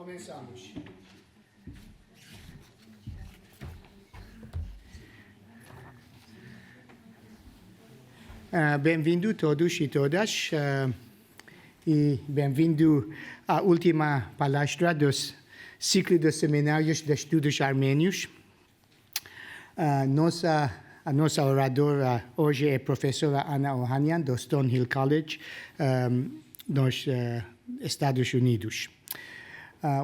Começamos. Bem-vindo todos e todas e bem-vindo à última palestra dos ciclo de seminários de estudos armênios. A nossa oradora hoje é a professora Ohanyan, do Stonehill College, nos Estados Unidos.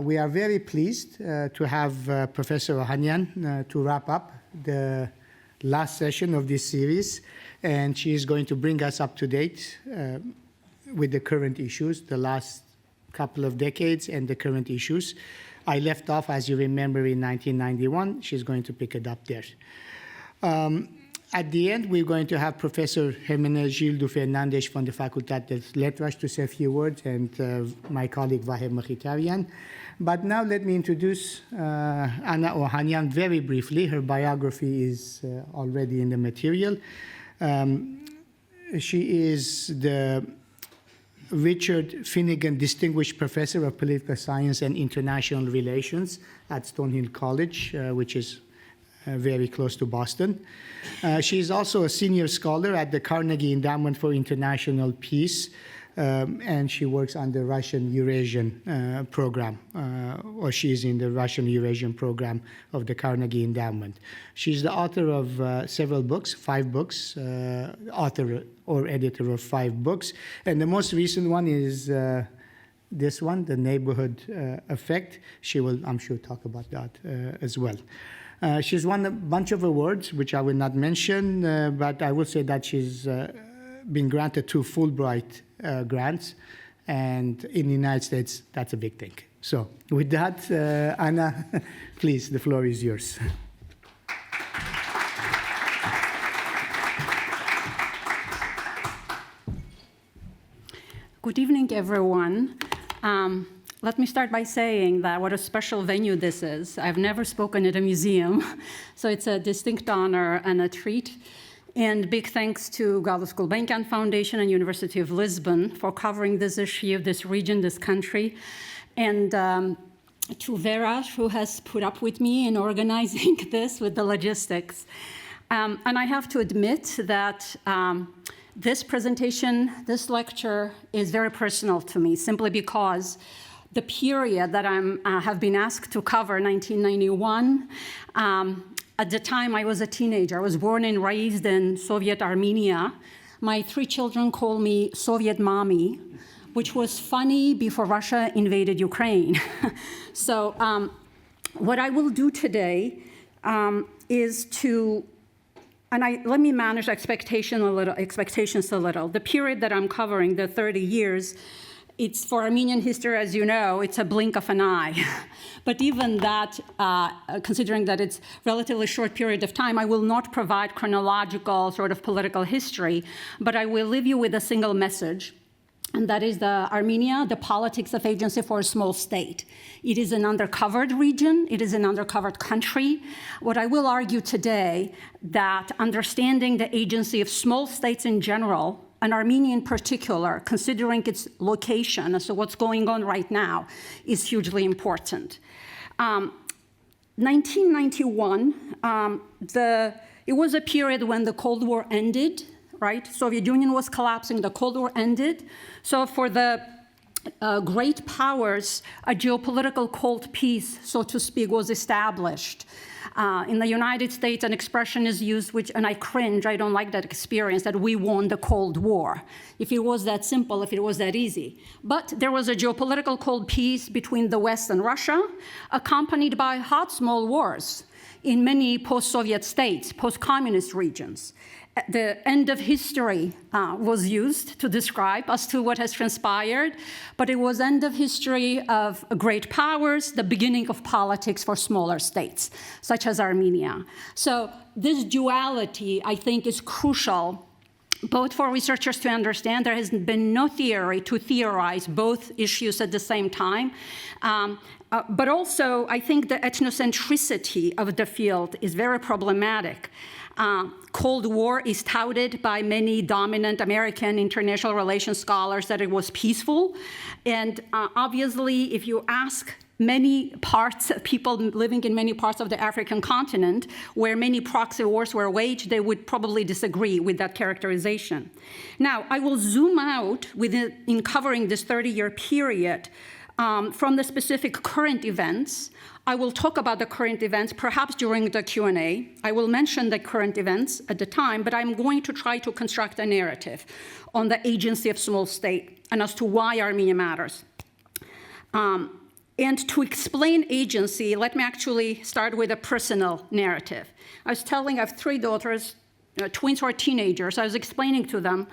We are very pleased to have Professor Ohanyan to wrap up the last session of this series, and she is going to bring us up to date with the current issues, the last couple of decades and the current issues. I left off, as you remember, in 1991. She's going to pick it up there. At the end, we're going to have Professor Hermenegildo Fernandes from the Facultad de Letras to say a few words, and my colleague Vahe Mkhitaryan. But now let me introduce Anna Ohanyan very briefly. Her biography is already in the material. She is the Richard Finnegan Distinguished Professor of Political Science and International Relations at Stonehill College, which is very close to Boston. She is also a senior scholar at the Carnegie Endowment for International Peace, and she works on the Russian Eurasian program, or she is in the Russian Eurasian program of the Carnegie Endowment. She's the author of several books, 5 books, author or editor of 5 books, and the most recent one is this one, The Neighborhood Effect. She will, I'm sure, talk about that as well. She's won a bunch of awards, which I will not mention, but I will say that she's been granted 2 Fulbright grants, and in the United States, that's a big thing. So with that, Anna, please, the floor is yours. Good evening, everyone. Let me start by saying that what a special venue this is. I've never spoken at a museum, so it's a distinct honor and a treat. And big thanks to Gulbenkian Foundation and University of Lisbon for covering this issue, this region, this country. And to Vera, who has put up with me in organizing this with the logistics. And I have to admit that this presentation, this lecture is very personal to me, simply because the period that I have been asked to cover, 1991, at the time I was a teenager. I was born and raised in Soviet Armenia. My 3 children call me Soviet mommy, which was funny before Russia invaded Ukraine. So what I will do today is to, let me manage expectations a little. The period that I'm covering, the 30 years, it's for Armenian history, as you know, it's a blink of an eye. But even that, considering that it's a relatively short period of time, I will not provide chronological sort of political history, but I will leave you with a single message, and that is Armenia, the politics of agency for a small state. It is an undercovered region. It is an undercovered country. What I will argue today, that understanding the agency of small states in general, and Armenia in particular, considering its location, so what's going on right now, is hugely important. 1991, it was a period when the Cold War ended, right? Soviet Union was collapsing, the Cold War ended. So for the great powers, a geopolitical cold peace, so to speak, was established. In the United States, an expression is used, and I cringe, I don't like that experience, that we won the Cold War. If it was that simple, if it was that easy. But there was a geopolitical cold peace between the West and Russia, accompanied by hot small wars in many post-Soviet states, post-communist regions. The end of history was used to describe as to what has transpired, but it was end of history of great powers, the beginning of politics for smaller states, such as Armenia. So this duality, I think, is crucial, both for researchers to understand. There has been no theory to theorize both issues at the same time. But also, I think the ethnocentricity of the field is very problematic. Cold War is touted by many dominant American international relations scholars that it was peaceful. And obviously, if you ask many parts, people living in many parts of the African continent where many proxy wars were waged, they would probably disagree with that characterization. Now, I will zoom out in covering this 30-year period from the specific current events. I will talk about the current events, perhaps during the Q&A. I will mention the current events at the time, but I'm going to try to construct a narrative on the agency of small state and as to why Armenia matters. And to explain agency, let me actually start with a personal narrative. I have 3 daughters, twins who are teenagers. I was explaining to them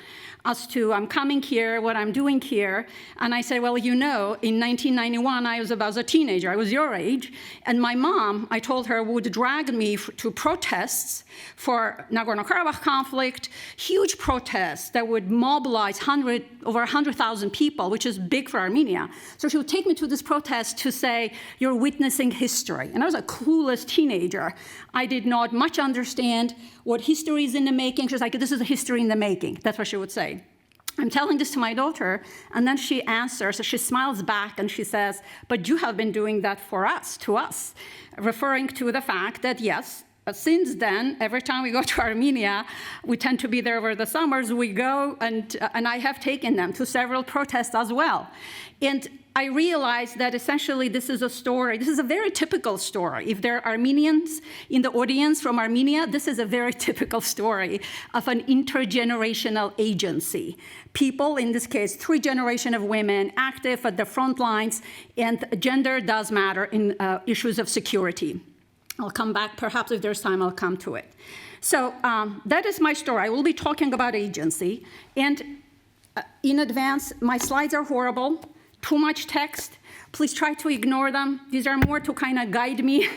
as to I'm coming here, what I'm doing here. And I said, well, you know, in 1991, I was about a teenager. I was your age. And my mom, I told her, would drag me to protests for Nagorno-Karabakh conflict, huge protests that would mobilize over 100,000 people, which is big for Armenia. So she would take me to this protest to say, you're witnessing history. And I was a clueless teenager. I did not much understand what history is in the making. She was like, this is a history in the making. That's what she would say. I'm telling this to my daughter, and then she answers, so she smiles back and she says, but you have been doing that for us, to us, referring to the fact that, yes, since then, every time we go to Armenia, we tend to be there over the summers, we go, and I have taken them to several protests as well. And I realized that essentially this is a story, this is a very typical story. If there are Armenians in the audience from Armenia, this is a very typical story of an intergenerational agency. People, in this case, 3 generations of women active at the front lines, and gender does matter in issues of security. I'll come back, perhaps if there's time, I'll come to it. So that is my story. I will be talking about agency. And in advance, my slides are horrible, too much text. Please try to ignore them. These are more to kind of guide me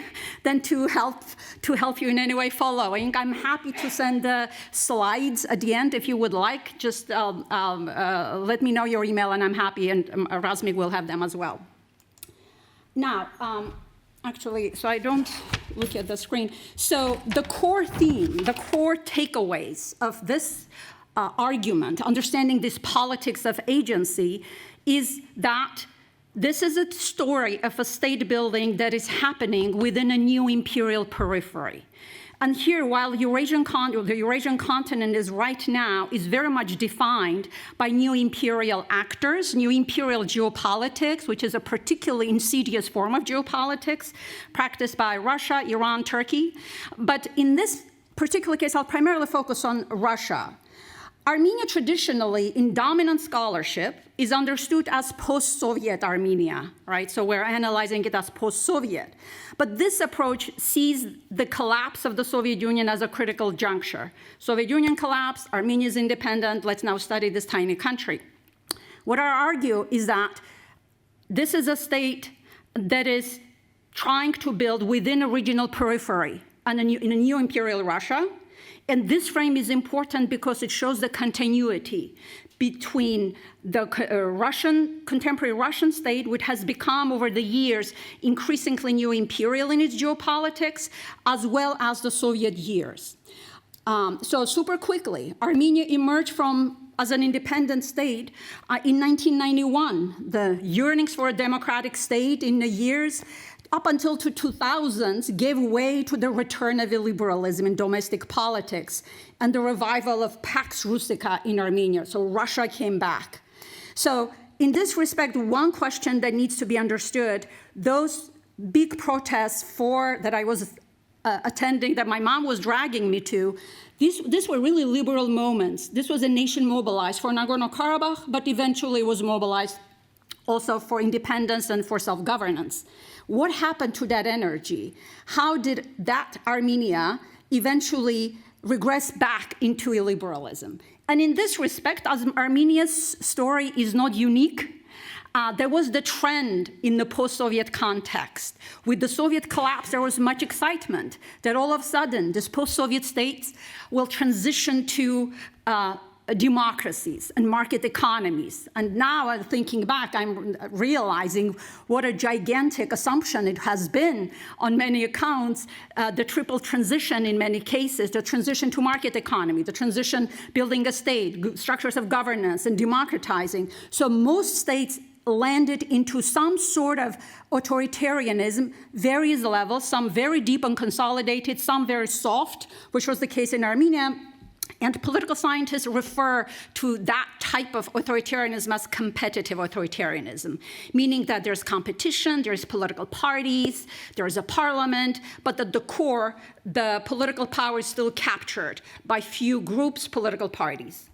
than to help you in any way following. I'm happy to send the slides at the end if you would like. Just let me know your email, and I'm happy, and Razmik will have them as well. Now, actually, so I don't look at the screen. So the core theme, the core takeaways of this argument, understanding this politics of agency, is that this is a story of a state building that is happening within a new imperial periphery. And here, while the Eurasian continent is right now is very much defined by new imperial actors, new imperial geopolitics, which is a particularly insidious form of geopolitics practiced by Russia, Iran, Turkey. But in this particular case, I'll primarily focus on Russia. Armenia traditionally, in dominant scholarship, is understood as post-Soviet Armenia, right? So we're analyzing it as post-Soviet. But this approach sees the collapse of the Soviet Union as a critical juncture. Soviet Union collapsed, Armenia is independent, let's now study this tiny country. What I argue is that this is a state that is trying to build within a regional periphery in a new imperial Russia. And this frame is important because it shows the continuity between the contemporary Russian state, which has become over the years increasingly new imperial in its geopolitics, as well as the Soviet years. So super quickly, Armenia emerged as an independent state in 1991. The yearnings for a democratic state in the years up until the 2000s gave way to the return of illiberalism in domestic politics and the revival of Pax Russica in Armenia. So Russia came back. So in this respect, one question that needs to be understood, those big protests that I was attending, that my mom was dragging me to, these were really liberal moments. This was a nation mobilized for Nagorno-Karabakh, but eventually was mobilized also for independence and for self-governance. What happened to that energy? How did that Armenia eventually regress back into illiberalism? And in this respect, as Armenia's story is not unique, there was the trend in the post-Soviet context. With the Soviet collapse, there was much excitement that all of a sudden, these post-Soviet states will transition to democracies and market economies. And now I'm thinking back, I'm realizing what a gigantic assumption it has been on many accounts, the triple transition in many cases, the transition to market economy, the transition building a state, structures of governance and democratizing. So most states landed into some sort of authoritarianism, various levels, some very deep and consolidated, some very soft, which was the case in Armenia. And political scientists refer to that type of authoritarianism as competitive authoritarianism, meaning that there's competition, there's political parties, there's a parliament, but at the core, the political power is still captured by few groups, political parties.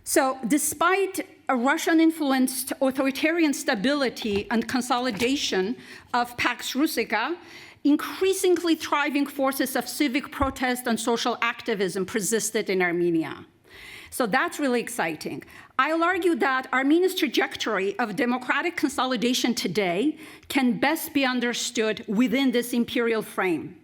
So despite a Russian-influenced authoritarian stability and consolidation of Pax Russica, increasingly thriving forces of civic protest and social activism persisted in Armenia. So that's really exciting. I'll argue that Armenia's trajectory of democratic consolidation today can best be understood within this imperial frame.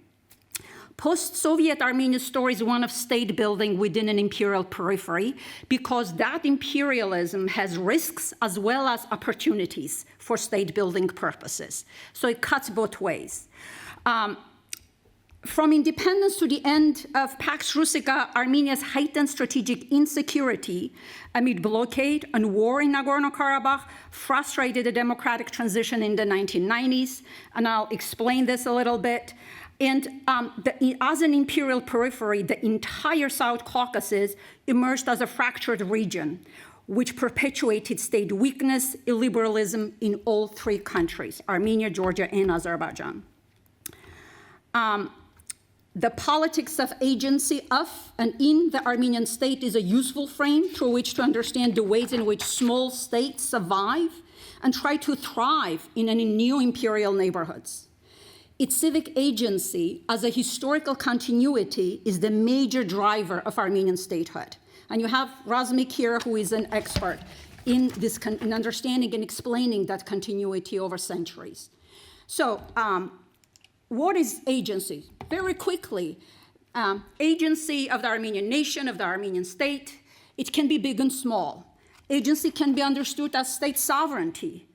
Post-Soviet Armenia's story is one of state building within an imperial periphery because that imperialism has risks as well as opportunities for state building purposes. So it cuts both ways. From independence to the end of Pax Russica, Armenia's heightened strategic insecurity amid blockade and war in Nagorno-Karabakh frustrated a democratic transition in the 1990s, and I'll explain this a little bit. And as an imperial periphery, the entire South Caucasus emerged as a fractured region, which perpetuated state weakness, illiberalism in all three countries, Armenia, Georgia, and Azerbaijan. The politics of agency of and in the Armenian state is a useful frame through which to understand the ways in which small states survive and try to thrive in new imperial neighborhoods. Its civic agency as a historical continuity is the major driver of Armenian statehood. And you have Razmik here, who is an expert in this in understanding and explaining that continuity over centuries. So, what is agency? Very quickly, agency of the Armenian nation, of the Armenian state, it can be big and small. Agency can be understood as state sovereignty,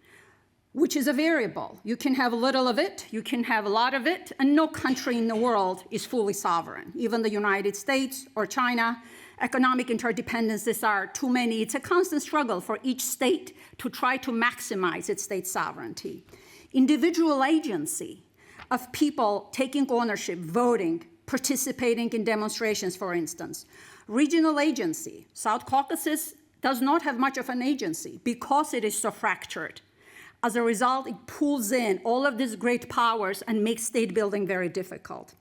which is a variable. You can have a little of it, you can have a lot of it, and no country in the world is fully sovereign. Even the United States or China, economic interdependencies are too many. It's a constant struggle for each state to try to maximize its state sovereignty. Individual agency of people taking ownership, voting, participating in demonstrations, for instance. Regional agency. South Caucasus does not have much of an agency because it is so fractured. As a result, it pulls in all of these great powers and makes state building very difficult.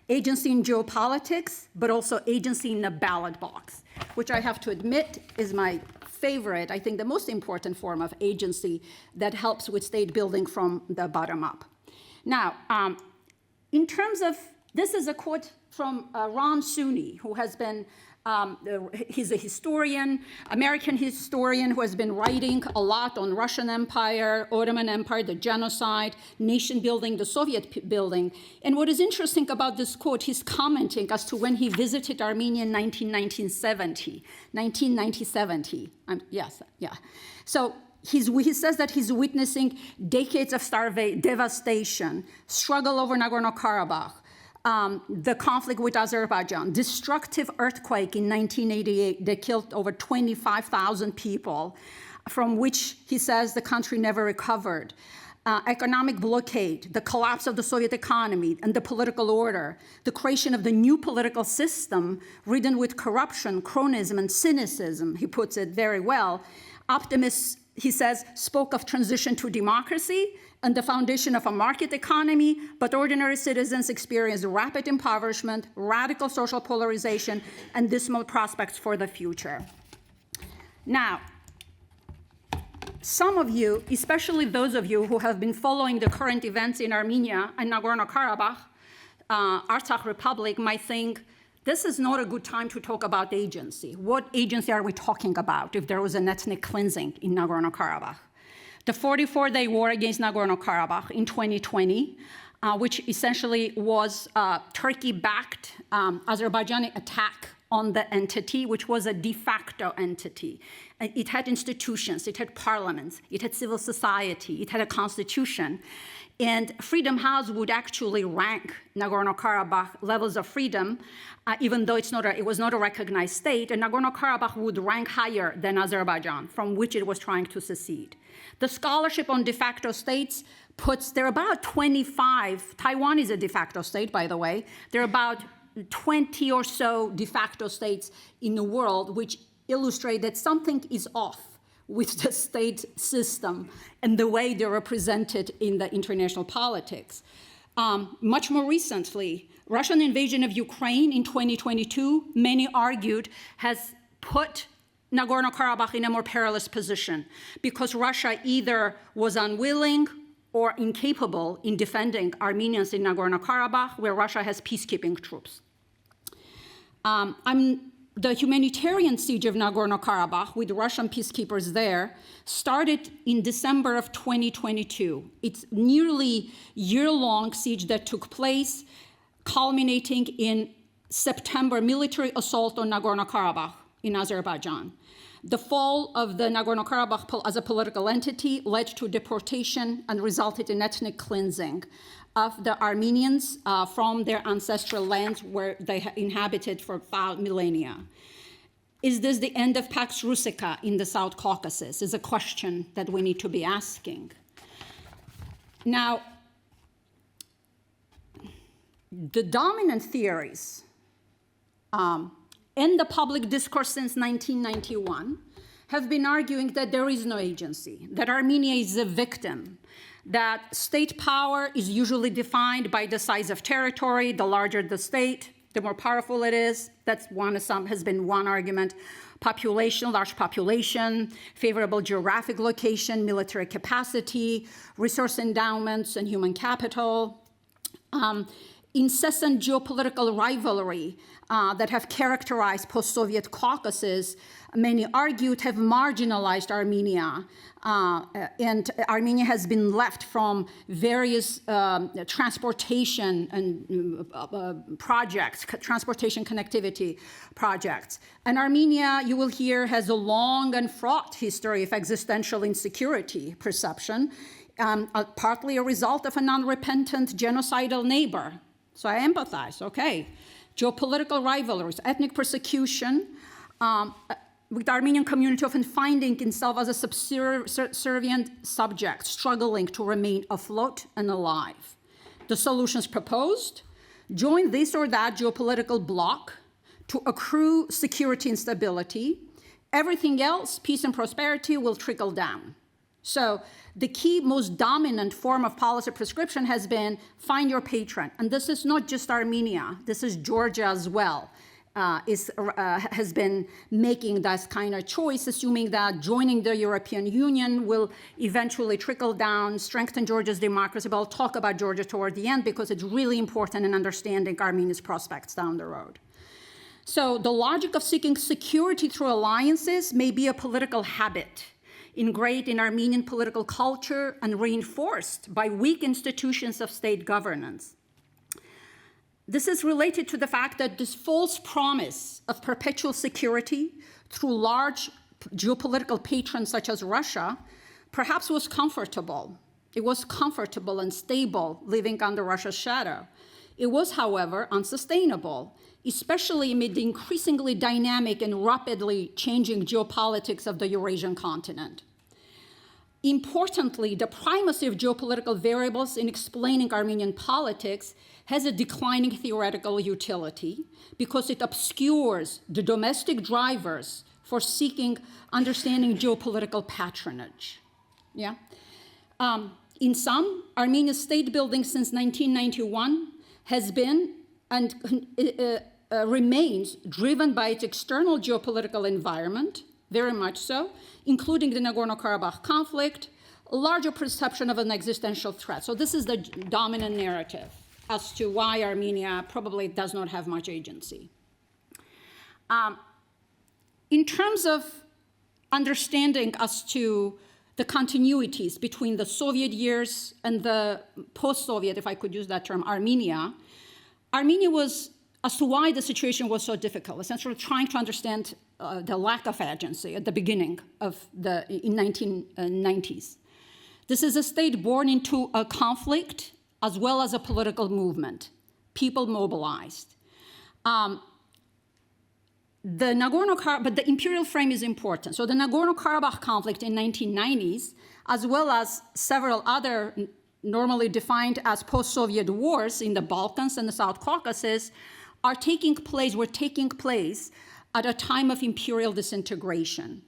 Agency in geopolitics, but also agency in the ballot box, which I have to admit is my favorite, I think the most important form of agency that helps with state building from the bottom up. Now, in terms of, this is a quote from Ron Sunni, who has been, he's a historian, American historian who has been writing a lot on Russian Empire, Ottoman Empire, the genocide, nation building, the Soviet building. And what is interesting about this quote, he's commenting as to when he visited Armenia in 1970. So he says that he's witnessing decades of devastation, struggle over Nagorno-Karabakh, the conflict with Azerbaijan, destructive earthquake in 1988 that killed over 25,000 people, from which he says the country never recovered. Economic blockade, the collapse of the Soviet economy and the political order, the creation of the new political system ridden with corruption, cronyism, and cynicism, he puts it very well. Optimists, he says, spoke of transition to democracy and the foundation of a market economy, but ordinary citizens experienced rapid impoverishment, radical social polarization, and dismal prospects for the future. Now, some of you, especially those of you who have been following the current events in Armenia and Nagorno-Karabakh, Artsakh Republic, might think, this is not a good time to talk about agency. What agency are we talking about if there was an ethnic cleansing in Nagorno-Karabakh? The 44-day war against Nagorno-Karabakh in 2020, which essentially was a Turkey-backed Azerbaijani attack on the entity, which was a de facto entity. It had institutions, it had parliaments, it had civil society, it had a constitution. And Freedom House would actually rank Nagorno-Karabakh levels of freedom, even though it was not a recognized state, and Nagorno-Karabakh would rank higher than Azerbaijan, from which it was trying to secede. The scholarship on de facto states there are about 25, Taiwan is a de facto state, by the way, there are about 20 or so de facto states in the world, which illustrate that something is off with the state system and the way they're represented in the international politics. Much more recently, Russian invasion of Ukraine in 2022, many argued, has put Nagorno-Karabakh in a more perilous position because Russia either was unwilling or incapable in defending Armenians in Nagorno-Karabakh, where Russia has peacekeeping troops. The humanitarian siege of Nagorno-Karabakh with Russian peacekeepers there started in December of 2022. It's nearly year-long siege that took place, culminating in September military assault on Nagorno-Karabakh in Azerbaijan. The fall of the Nagorno-Karabakh as a political entity led to deportation and resulted in ethnic cleansing of the Armenians from their ancestral lands where they inhabited for 5 millennia. Is this the end of Pax Russica in the South Caucasus? Is a question that we need to be asking. Now, the dominant theories in the public discourse since 1991 have been arguing that there is no agency, that Armenia is a victim, that state power is usually defined by the size of territory. The larger the state, the more powerful it is. That's has been one argument. Population, large population, favorable geographic location, military capacity, resource endowments, and human capital. Incessant geopolitical rivalry that have characterized post-Soviet Caucasus, many argued, have marginalized Armenia. And Armenia has been left from various transportation and projects, transportation connectivity projects. And Armenia, you will hear, has a long and fraught history of existential insecurity perception, partly a result of a non-repentant genocidal neighbor. So I empathize, okay. Geopolitical rivalries, ethnic persecution, with the Armenian community often finding itself as a subservient subject, struggling to remain afloat and alive. The solutions proposed: join this or that geopolitical bloc to accrue security and stability. Everything else, peace and prosperity, will trickle down. So the key, most dominant form of policy prescription has been find your patron. And this is not just Armenia, this is Georgia as well. Has been making that kind of choice, assuming that joining the European Union will eventually trickle down, strengthen Georgia's democracy. But I'll talk about Georgia toward the end because it's really important in understanding Armenia's prospects down the road. So the logic of seeking security through alliances may be a political habit ingrained in Armenian political culture and reinforced by weak institutions of state governance. This is related to the fact that this false promise of perpetual security through large geopolitical patrons such as Russia perhaps was comfortable. It was comfortable and stable living under Russia's shadow. It was, however, unsustainable, especially amid the increasingly dynamic and rapidly changing geopolitics of the Eurasian continent. Importantly, the primacy of geopolitical variables in explaining Armenian politics has a declining theoretical utility because it obscures the domestic drivers for seeking understanding geopolitical patronage. Yeah? In sum, Armenia's state building since 1991 has been and remains driven by its external geopolitical environment, very much so, including the Nagorno-Karabakh conflict, a larger perception of an existential threat. So this is the dominant narrative as to why Armenia probably does not have much agency. In terms of understanding as to the continuities between the Soviet years and the post-Soviet, if I could use that term, Armenia was as to why the situation was so difficult, essentially trying to understand the lack of agency at the beginning of in 1990s. This is a state born into a conflict as well as a political movement, people mobilized. But the imperial frame is important. So the Nagorno-Karabakh conflict in 1990s, as well as several other normally defined as post-Soviet wars in the Balkans and the South Caucasus, were taking place at a time of imperial disintegration.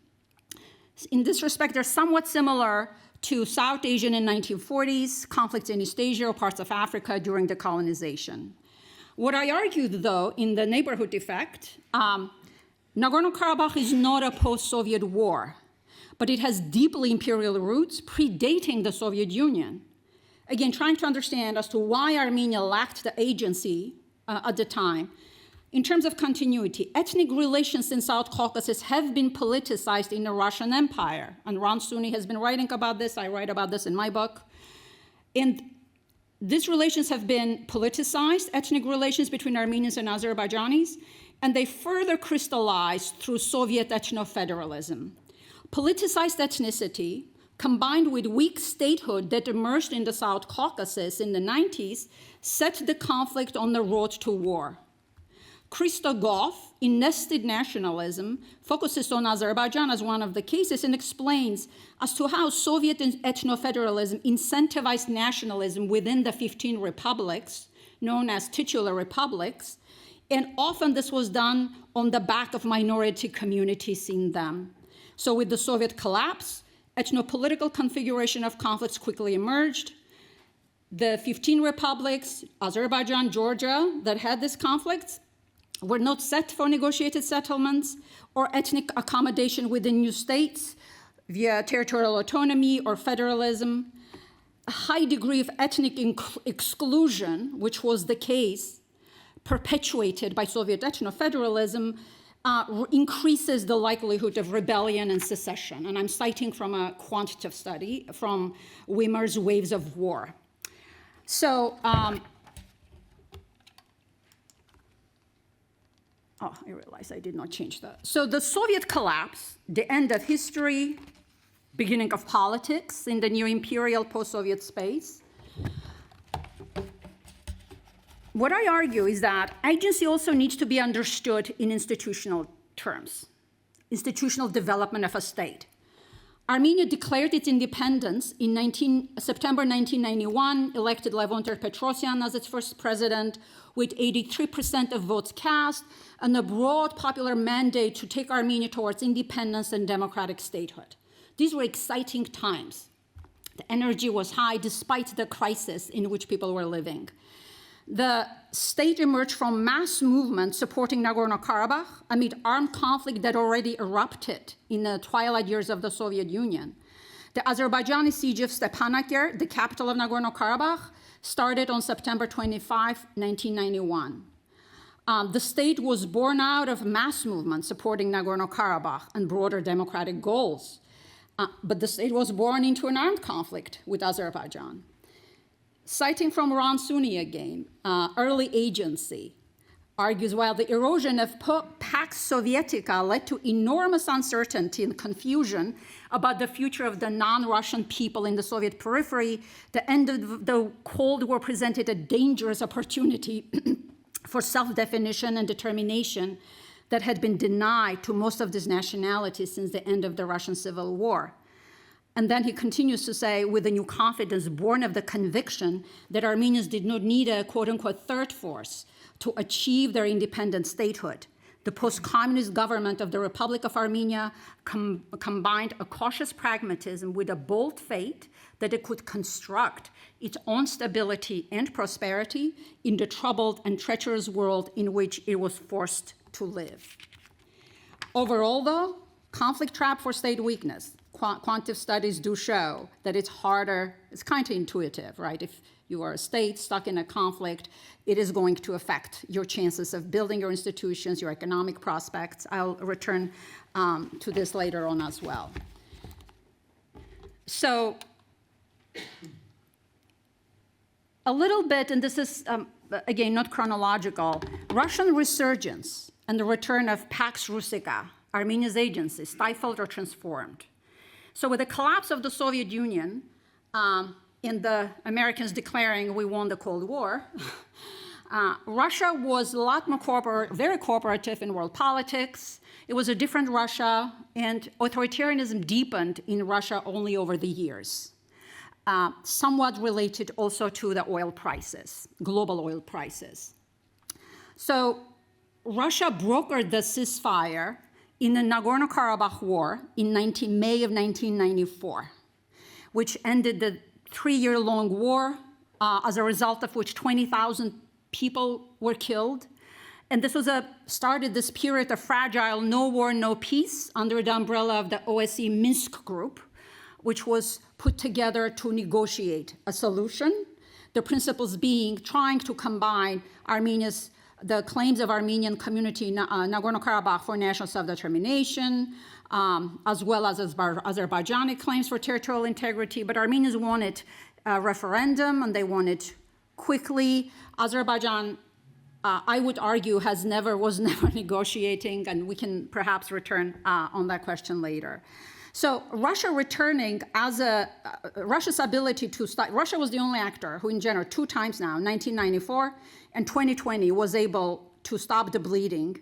In this respect, they're somewhat similar to South Asian in 1940s, conflicts in East Asia or parts of Africa during the colonization. What I argued, though, in the neighborhood effect, Nagorno-Karabakh is not a post-Soviet war, but it has deeply imperial roots predating the Soviet Union. Again, trying to understand as to why Armenia lacked the agency at the time. In terms of continuity, ethnic relations in South Caucasus have been politicized in the Russian Empire, and Ron Suni has been writing about this. I write about this in my book. And these relations have been politicized, ethnic relations between Armenians and Azerbaijanis, and they further crystallized through Soviet ethnofederalism. Politicized ethnicity, combined with weak statehood that emerged in the South Caucasus in the 90s, set the conflict on the road to war. Christo Goff, in Nested Nationalism, focuses on Azerbaijan as one of the cases and explains as to how Soviet ethnofederalism incentivized nationalism within the 15 republics, known as titular republics, and often this was done on the back of minority communities in them. So with the Soviet collapse, ethnopolitical configuration of conflicts quickly emerged. The 15 republics, Azerbaijan, Georgia, that had these conflicts were not set for negotiated settlements or ethnic accommodation within new states via territorial autonomy or federalism. A high degree of ethnic exclusion, which was the case perpetuated by Soviet ethnofederalism, increases the likelihood of rebellion and secession. And I'm citing from a quantitative study from Wimmer's Waves of War. So, I realize I did not change that. So the Soviet collapse, the end of history, beginning of politics in the new imperial post-Soviet space. What I argue is that agency also needs to be understood in institutional terms, institutional development of a state. Armenia declared its independence in September 1991, elected Levon Petrosyan as its first president with 83% of votes cast and a broad popular mandate to take Armenia towards independence and democratic statehood. These were exciting times. The energy was high despite the crisis in which people were living. The state emerged from mass movements supporting Nagorno-Karabakh amid armed conflict that already erupted in the twilight years of the Soviet Union. The Azerbaijani siege of Stepanakert, the capital of Nagorno-Karabakh, started on September 25, 1991. The state was born out of mass movements supporting Nagorno-Karabakh and broader democratic goals. But the state was born into an armed conflict with Azerbaijan. Citing from Ron Suni again, early agency argues while the erosion of Pax Sovietica led to enormous uncertainty and confusion about the future of the non-Russian people in the Soviet periphery, the end of the Cold War presented a dangerous opportunity for self-definition and determination that had been denied to most of these nationalities since the end of the Russian Civil War. And then he continues to say, with a new confidence born of the conviction that Armenians did not need a quote-unquote third force to achieve their independent statehood. The post-communist government of the Republic of Armenia combined a cautious pragmatism with a bold faith that it could construct its own stability and prosperity in the troubled and treacherous world in which it was forced to live. Overall, though, conflict trap for state weakness. Quantitative studies do show that it's harder, it's counterintuitive, right? If you are a state stuck in a conflict, it is going to affect your chances of building your institutions, your economic prospects. I'll return to this later on as well. So, a little bit, and this is again, not chronological, Russian resurgence and the return of Pax Russica, Armenia's agency, stifled or transformed. So with the collapse of the Soviet Union, and the Americans declaring we won the Cold War, Russia was a lot more very cooperative in world politics. It was a different Russia, and authoritarianism deepened in Russia only over the years. Somewhat related also to the oil prices, global oil prices. So Russia brokered the ceasefire in the Nagorno-Karabakh war in May of 1994, which ended the 3-year-long war, as a result of which 20,000 people were killed. And this was started this period of fragile no war, no peace under the umbrella of the OSCE Minsk group, which was put together to negotiate a solution. The principles being trying to combine the claims of Armenian community in Nagorno-Karabakh for national self-determination, as well as Azerbaijani claims for territorial integrity. But Armenians wanted a referendum, and they wanted quickly. Azerbaijan, I would argue, was never negotiating, and we can perhaps return on that question later. So Russia returning Russia's ability to start, Russia was the only actor who in general 2 times now, 1994 and 2020, was able to stop the bleeding,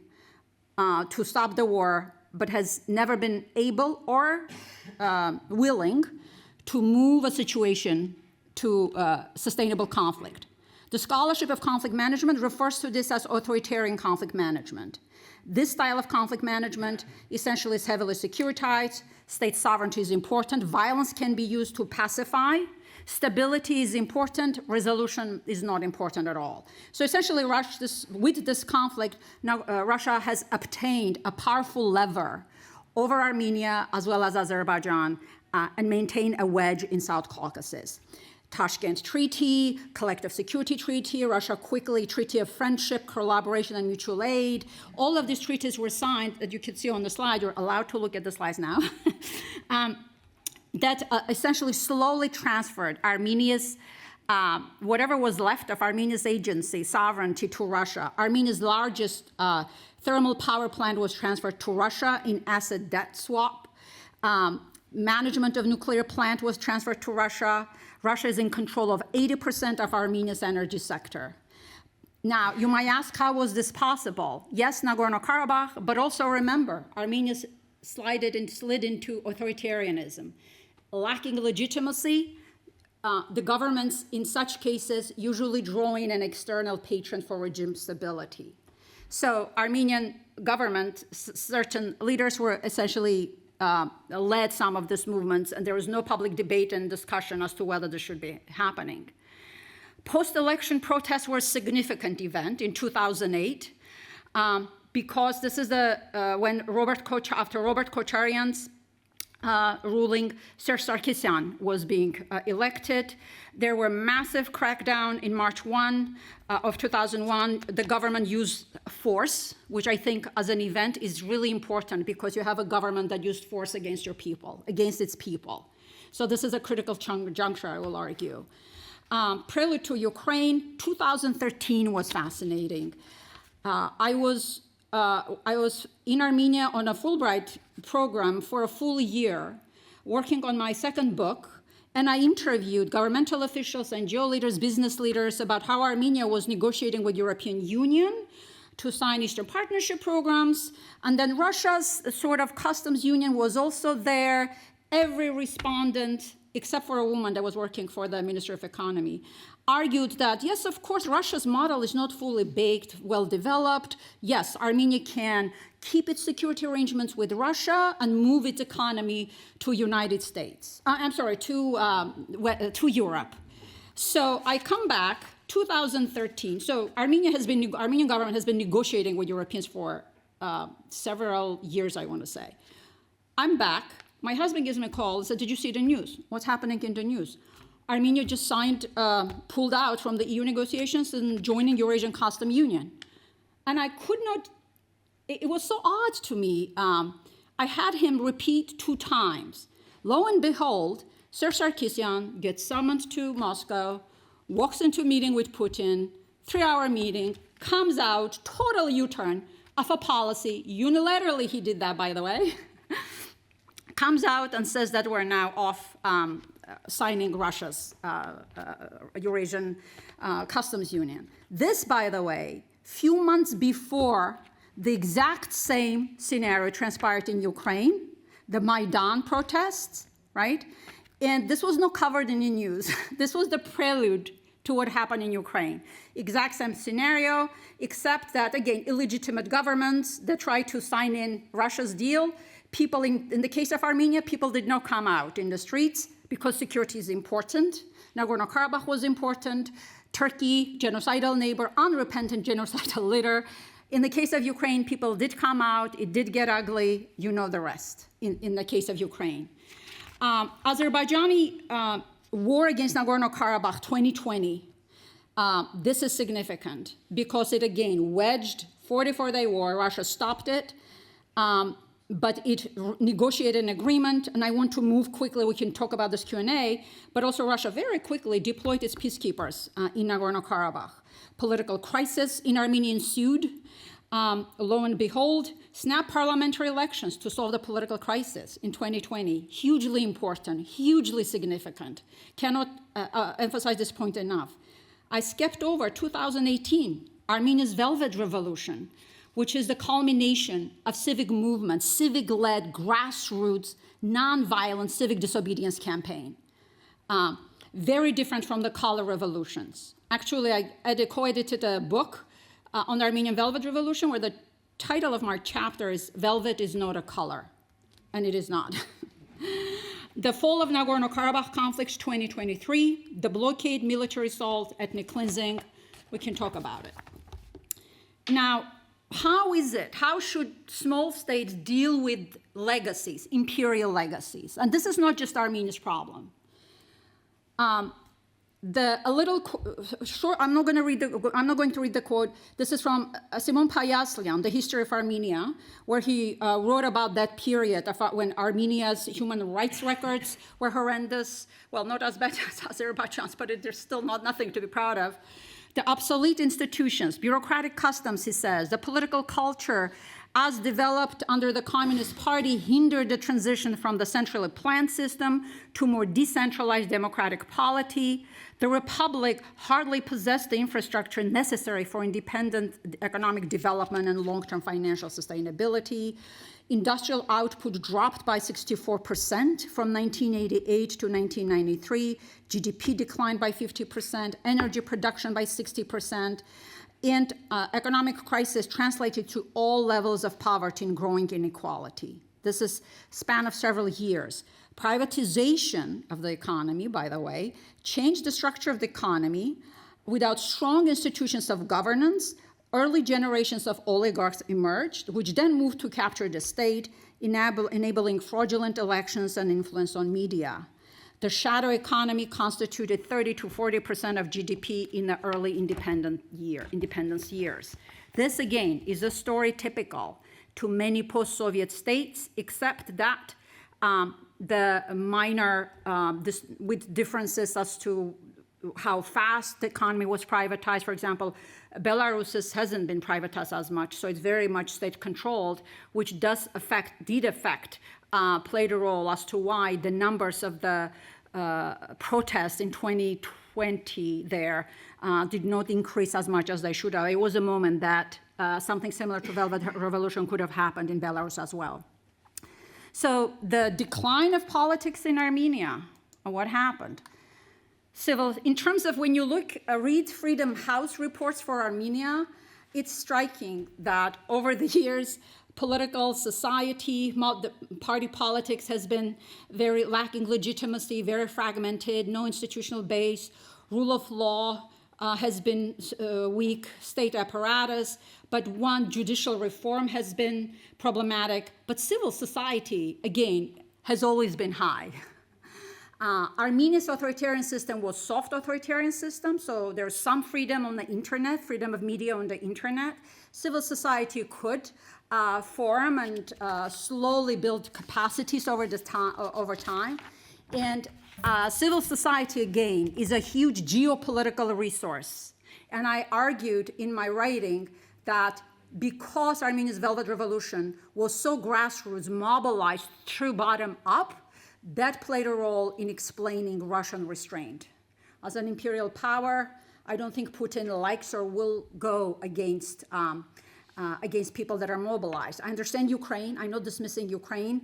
to stop the war, but has never been able or willing to move a situation to sustainable conflict. The scholarship of conflict management refers to this as authoritarian conflict management. This style of conflict management essentially is heavily securitized. State sovereignty is important. Violence can be used to pacify. Stability is important. Resolution is not important at all. So essentially, with this conflict, now Russia has obtained a powerful lever over Armenia as well as Azerbaijan and maintain a wedge in South Caucasus. Tashkent Treaty, Collective Security Treaty, Russia quickly Treaty of Friendship, Collaboration and Mutual Aid. All of these treaties were signed, that you can see on the slide. You're allowed to look at the slides now. That essentially slowly transferred Armenia's, whatever was left of Armenia's agency, sovereignty to Russia. Armenia's largest thermal power plant was transferred to Russia in asset debt swap. Management of nuclear plant was transferred to Russia. Russia is in control of 80% of Armenia's energy sector. Now, you might ask, how was this possible? Yes, Nagorno-Karabakh, but also remember, Armenia slid into authoritarianism. Lacking legitimacy, the governments in such cases usually drawing an external patron for regime stability. So Armenian government, certain leaders were essentially led some of these movements, and there was no public debate and discussion as to whether this should be happening. Post-election protests were a significant event in 2008 because this is when after Robert Kocharyan's ruling, Serge Sarkisyan was being elected. There were massive crackdown in March 1 of 2001. The government used force, which I think as an event is really important because you have a government that used force against your people, against its people. So this is a critical juncture, I will argue. Prelude to Ukraine, 2013 was fascinating. I was in Armenia on a Fulbright program for a full year, working on my second book, and I interviewed governmental officials, NGO leaders, business leaders about how Armenia was negotiating with European Union to sign Eastern Partnership programs, and then Russia's sort of customs union was also there. Every respondent, except for a woman that was working for the Ministry of Economy, argued that, yes, of course, Russia's model is not fully baked, well developed. Yes, Armenia can keep its security arrangements with Russia and move its economy to United States. To Europe. So I come back, 2013. So Armenian government has been negotiating with Europeans for several years, I want to say. I'm back. My husband gives me a call and said, "Did you see the news? What's happening in the news?" Armenia just pulled out from the EU negotiations and joining Eurasian Customs Union. And I could not, it was so odd to me. I had him repeat 2 times. Lo and behold, Serge Sarkisyan gets summoned to Moscow, walks into a meeting with Putin, 3-hour meeting, comes out, total U-turn of a policy. Unilaterally, he did that, by the way. Comes out and says that we're now off signing Russia's Eurasian Customs Union. This, by the way, few months before the exact same scenario transpired in Ukraine, the Maidan protests, right? And this was not covered in the news. This was the prelude to what happened in Ukraine. Exact same scenario, except that, again, illegitimate governments that tried to sign in Russia's deal. People, in the case of Armenia, people did not come out in the streets because security is important. Nagorno-Karabakh was important. Turkey, genocidal neighbor, unrepentant genocidal leader. In the case of Ukraine, people did come out. It did get ugly. You know the rest in the case of Ukraine. Azerbaijani war against Nagorno-Karabakh 2020. This is significant because it, again, wedged 44-day war. Russia stopped it. But it negotiated an agreement, and I want to move quickly. We can talk about this Q&A, but also Russia very quickly deployed its peacekeepers in Nagorno-Karabakh. Political crisis in Armenia ensued. Lo and behold, snap parliamentary elections to solve the political crisis in 2020. Hugely important, hugely significant. Cannot emphasize this point enough. I skipped over 2018, Armenia's Velvet Revolution, which is the culmination of civic movement, civic-led, grassroots, nonviolent civic disobedience campaign. Very different from the color revolutions. Actually, I co-edited a book on the Armenian Velvet Revolution where the title of my chapter is Velvet is Not a Color, and it is not. The fall of Nagorno-Karabakh conflicts 2023, the blockade, military assault, ethnic cleansing, we can talk about it. Now, how should small states deal with legacies, imperial legacies? And this is not just Armenia's problem. I'm not going to read the quote. This is from Simon Payaslian, The History of Armenia, where he wrote about that period of when Armenia's human rights records were horrendous. Well, not as bad as Azerbaijan's, but there's still nothing to be proud of. The obsolete institutions, bureaucratic customs, he says, the political culture as developed under the Communist Party hindered the transition from the centrally planned system to more decentralized democratic polity. The Republic hardly possessed the infrastructure necessary for independent economic development and long-term financial sustainability. Industrial output dropped by 64% from 1988 to 1993. GDP declined by 50%, energy production by 60%, and economic crisis translated to all levels of poverty and growing inequality. This is a span of several years. Privatization of the economy, by the way, changed the structure of the economy. Without strong institutions of governance, early generations of oligarchs emerged, which then moved to capture the state, enabling fraudulent elections and influence on media. The shadow economy constituted 30 to 40% of GDP in the early independence years. This, again, is a story typical to many post-Soviet states, except that the minor, with differences as to how fast the economy was privatized. For example, Belarus hasn't been privatized as much, so it's very much state-controlled, which played a role as to why the numbers of the protests in 2020 there did not increase as much as they should have. It was a moment that something similar to Velvet Revolution could have happened in Belarus as well. So the decline of politics in Armenia, what happened? In terms of when you read Freedom House reports for Armenia, it's striking that over the years, political society, party politics has been very lacking legitimacy, very fragmented, no institutional base, rule of law has been weak, state apparatus, but one judicial reform has been problematic, but civil society, again, has always been high. Armenia's authoritarian system was soft authoritarian system, so there's some freedom on the internet, freedom of media on the internet. Civil society could form and slowly build capacities over time. And civil society, again, is a huge geopolitical resource. And I argued in my writing that because Armenia's Velvet Revolution was so grassroots, mobilized through bottom up, that played a role in explaining Russian restraint. As an imperial power, I don't think Putin likes or will go against people that are mobilized. I understand Ukraine. I'm not dismissing Ukraine.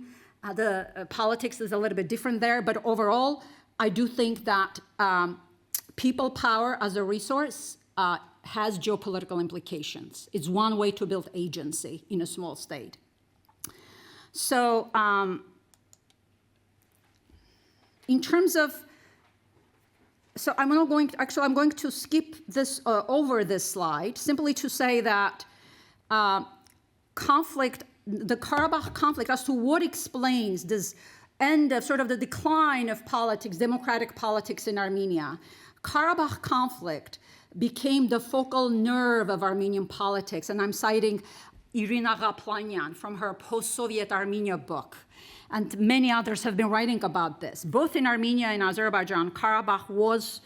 The politics is a little bit different there, but overall, I do think that people power as a resource has geopolitical implications. It's one way to build agency in a small state. So in terms of, so I'm going to skip this over this slide, simply to say that conflict, the Karabakh conflict, as to what explains this end of sort of the decline of politics, democratic politics in Armenia. Karabakh conflict became the focal nerve of Armenian politics, and I'm citing Irina Gaplanyan from her Post-Soviet Armenia book, and many others have been writing about this. Both in Armenia and Azerbaijan, Karabakh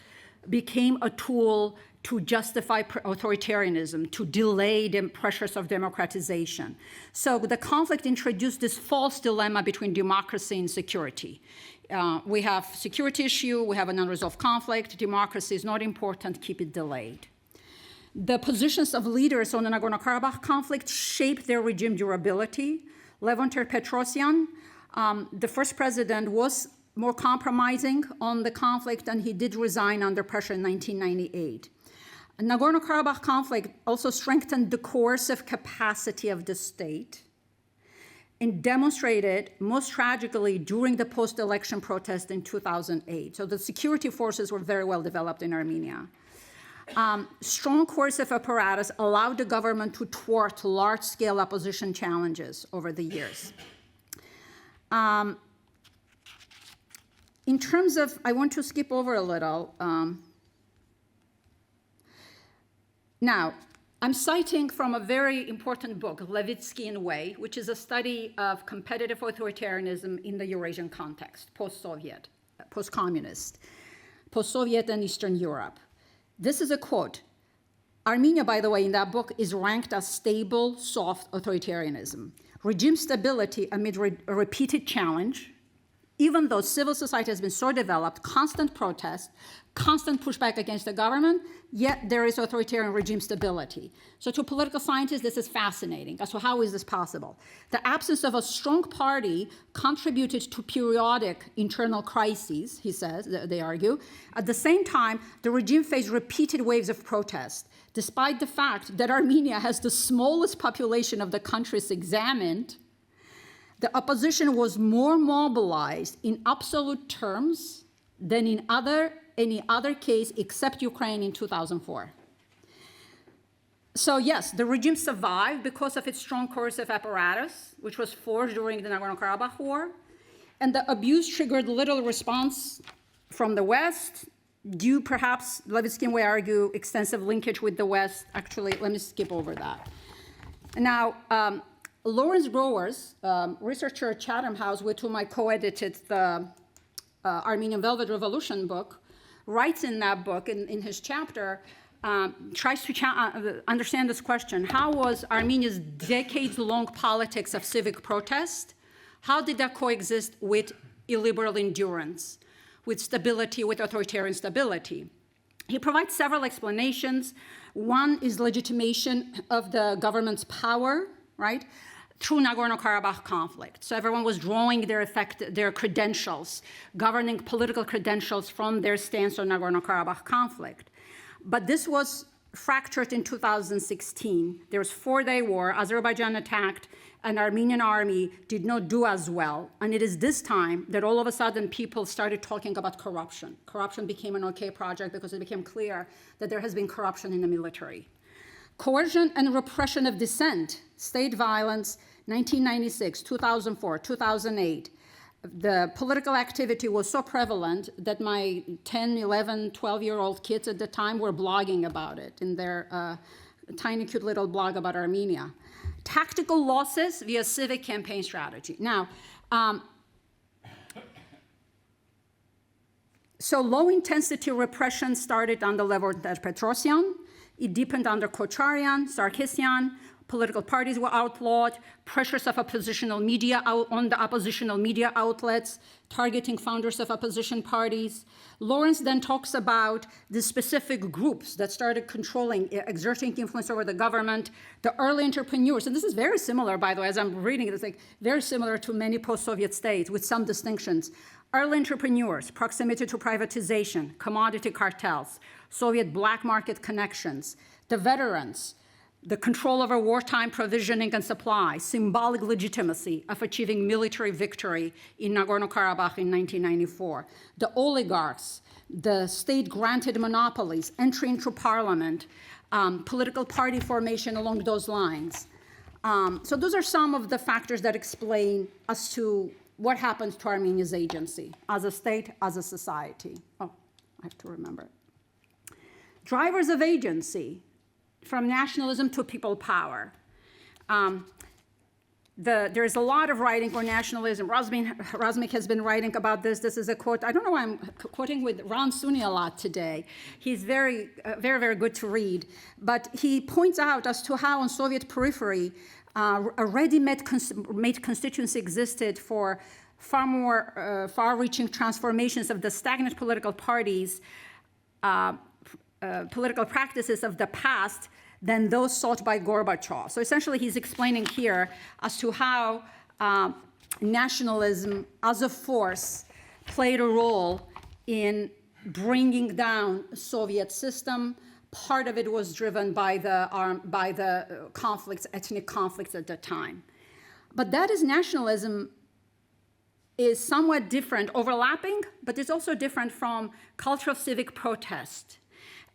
became a tool to justify authoritarianism, to delay the pressures of democratization. So the conflict introduced this false dilemma between democracy and security. We have security issue, we have an unresolved conflict, democracy is not important, keep it delayed. The positions of leaders on the Nagorno-Karabakh conflict shaped their regime durability. Levon Ter-Petrosyan, the first president, was more compromising on the conflict, and he did resign under pressure in 1998. The Nagorno-Karabakh conflict also strengthened the coercive capacity of the state and demonstrated, most tragically, during the post-election protest in 2008. So the security forces were very well developed in Armenia. Strong coercive apparatus allowed the government to thwart large-scale opposition challenges over the years. In terms of, I want to skip over a little. Now, I'm citing from a very important book, Levitsky Way, which is a study of competitive authoritarianism in the Eurasian context, post-Soviet, post-communist, post-Soviet and Eastern Europe. This is a quote. Armenia, by the way, in that book is ranked as stable, soft authoritarianism. Regime stability amid a repeated challenge, even though civil society has been so developed, constant protest, constant pushback against the government, yet there is authoritarian regime stability. So to political scientists, this is fascinating. So how is this possible? The absence of a strong party contributed to periodic internal crises, he says, they argue. At the same time, the regime faced repeated waves of protest, despite the fact that Armenia has the smallest population of the countries examined. The opposition was more mobilized in absolute terms than in any other case except Ukraine in 2004. So yes, the regime survived because of its strong coercive apparatus, which was forged during the Nagorno-Karabakh war, and the abuse triggered little response from the West, due perhaps, Levitsky would argue, extensive linkage with the West. Actually, let me skip over that. Now, Lawrence Growers, researcher at Chatham House, with whom I co-edited the Armenian Velvet Revolution book, writes in that book, in his chapter, tries to understand this question. How was Armenia's decades-long politics of civic protest, how did that coexist with illiberal endurance, with stability, with authoritarian stability? He provides several explanations. One is legitimation of the government's power, right, through Nagorno-Karabakh conflict. So everyone was drawing their credentials, governing political credentials from their stance on Nagorno-Karabakh conflict. But this was fractured in 2016. There was a four-day war, Azerbaijan attacked, and Armenian army did not do as well. And it is this time that all of a sudden people started talking about corruption. Corruption became an okay project because it became clear that there has been corruption in the military. Coercion and repression of dissent, state violence, 1996, 2004, 2008. The political activity was so prevalent that my 10, 11, 12-year-old kids at the time were blogging about it in their tiny, cute little blog about Armenia. Tactical losses via civic campaign strategy. Now, so low-intensity repression started on the level of Petrosyan. It deepened under Kocharyan, Sarkisyan. Political parties were outlawed, pressures of oppositional media on the oppositional media outlets, targeting founders of opposition parties. Lawrence then talks about the specific groups that started controlling, exerting influence over the government, the early entrepreneurs. And this is very similar, by the way, as I'm reading it, it's like very similar to many post-Soviet states with some distinctions. Early entrepreneurs, proximity to privatization, commodity cartels, Soviet black market connections, the veterans, the control over wartime provisioning and supply, symbolic legitimacy of achieving military victory in Nagorno-Karabakh in 1994, the oligarchs, the state-granted monopolies, entry into parliament, political party formation along those lines. So those are some of the factors that explain as to what happens to Armenia's agency as a state, as a society. Oh, I have to remember. Drivers of agency, from nationalism to people power. There's a lot of writing on nationalism. Razmik has been writing about this. This is a quote. I don't know why I'm quoting with Ron Sunni a lot today. He's very, very good to read. But he points out as to how on Soviet periphery, a ready-made constituency existed for far more far-reaching transformations of the stagnant political parties, political practices of the past than those sought by Gorbachev. So essentially, he's explaining here as to how nationalism as a force played a role in bringing down the Soviet system. Part of it was driven by the conflicts, ethnic conflicts at the time. But that is nationalism is somewhat different, overlapping, but it's also different from culture of civic protest.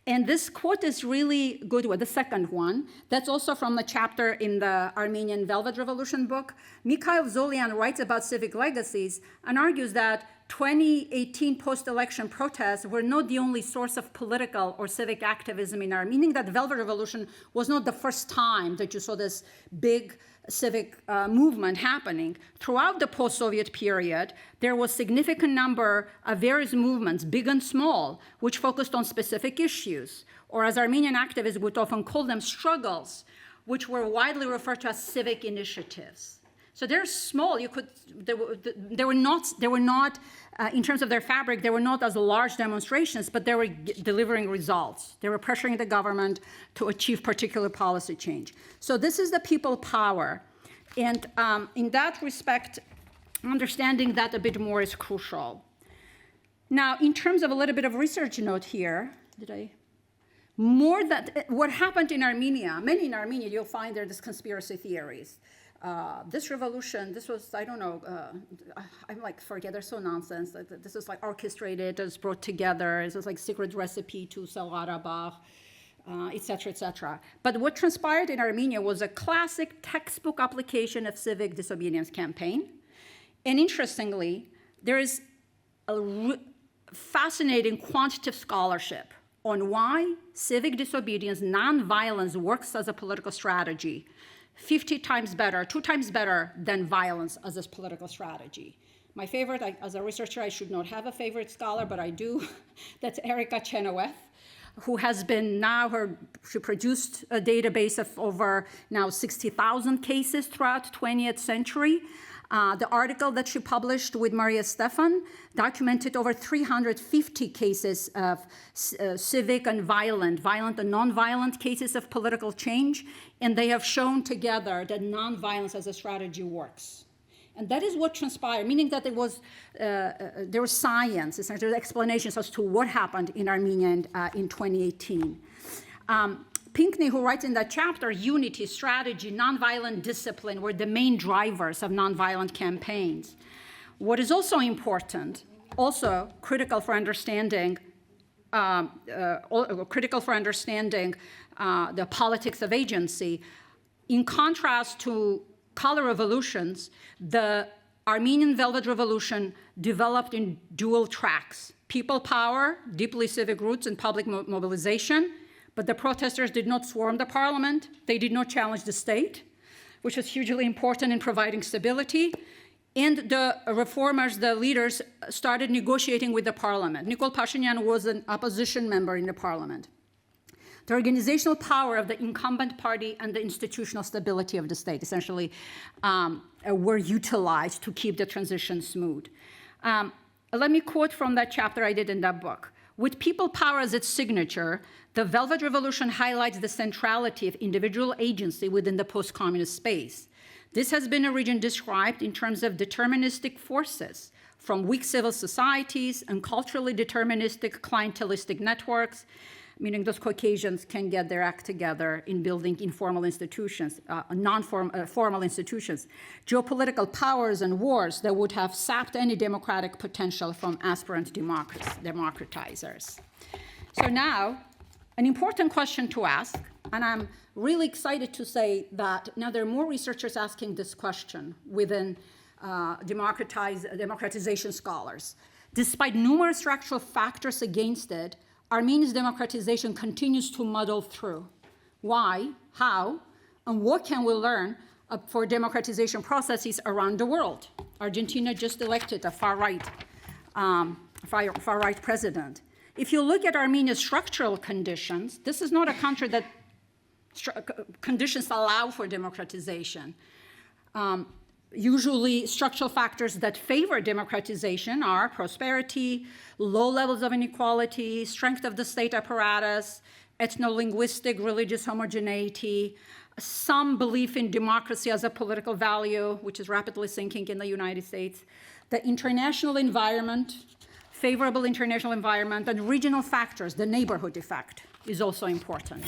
And this quote is really good one, the second one. That's also from the chapter in the Armenian Velvet Revolution book. Mikhail Zolian writes about civic legacies and argues that 2018 post-election protests were not the only source of political or civic activism in Armenia, meaning that the Velvet Revolution was not the first time that you saw this big civic movement happening. Throughout the post-Soviet period, there was a significant number of various movements, big and small, which focused on specific issues, or as Armenian activists would often call them, struggles, which were widely referred to as civic initiatives. So they're small. They were not in terms of their fabric, they were not as large demonstrations, but they were delivering results. They were pressuring the government to achieve particular policy change. So this is the people power. And in that respect, understanding that a bit more is crucial. Now, in terms of a little bit of research note here, what happened in Armenia, many in Armenia, you'll find there these conspiracy theories. This revolution, this was, I don't know, I'm like, forget, they're so nonsense. This is like orchestrated, it's brought together, this is like secret recipe to sell Karabakh, et cetera, et cetera. But what transpired in Armenia was a classic textbook application of civic disobedience campaign. And interestingly, there is a fascinating quantitative scholarship on why civic disobedience, nonviolence works as a political strategy 50 times better, 2 times better than violence as a political strategy. My favorite, as a researcher, I should not have a favorite scholar, but I do. That's Erika Chenoweth, who has been she produced a database of over now 60,000 cases throughout 20th century. The article that she published with Maria Stefan documented over 350 cases of civic and violent and non-violent cases of political change, and they have shown together that non-violence as a strategy works. And that is what transpired, meaning that there was science, there were explanations as to what happened in Armenia in 2018. Pinckney, who writes in that chapter, unity, strategy, nonviolent discipline were the main drivers of nonviolent campaigns. What is also important, also critical for understanding the politics of agency, in contrast to color revolutions, the Armenian Velvet Revolution developed in dual tracks: people power, deeply civic roots, and public mobilization. But the protesters did not swarm the parliament. They did not challenge the state, which was hugely important in providing stability. And the reformers, the leaders, started negotiating with the parliament. Nikol Pashinyan was an opposition member in the parliament. the organizational power of the incumbent party and the institutional stability of the state essentially were utilized to keep the transition smooth. Let me quote from that chapter I did in that book. With people power as its signature, the Velvet Revolution highlights the centrality of individual agency within the post-communist space. This has been a region described in terms of deterministic forces, from weak civil societies and culturally deterministic clientelistic networks, meaning those Caucasians can get their act together in building informal institutions, formal institutions, geopolitical powers and wars that would have sapped any democratic potential from aspirant democratizers. So now, an important question to ask, and I'm really excited to say that now there are more researchers asking this question within democratization scholars. Despite numerous structural factors against it, Armenia's democratization continues to muddle through. Why, how, and what can we learn for democratization processes around the world? Argentina just elected a far-right president. If you look at Armenia's structural conditions, this is not a country that conditions allow for democratization. Usually, structural factors that favor democratization are prosperity, low levels of inequality, strength of the state apparatus, ethno-linguistic religious homogeneity, some belief in democracy as a political value, which is rapidly sinking in the United States, the international environment, favorable international environment, and regional factors, the neighborhood effect is also important.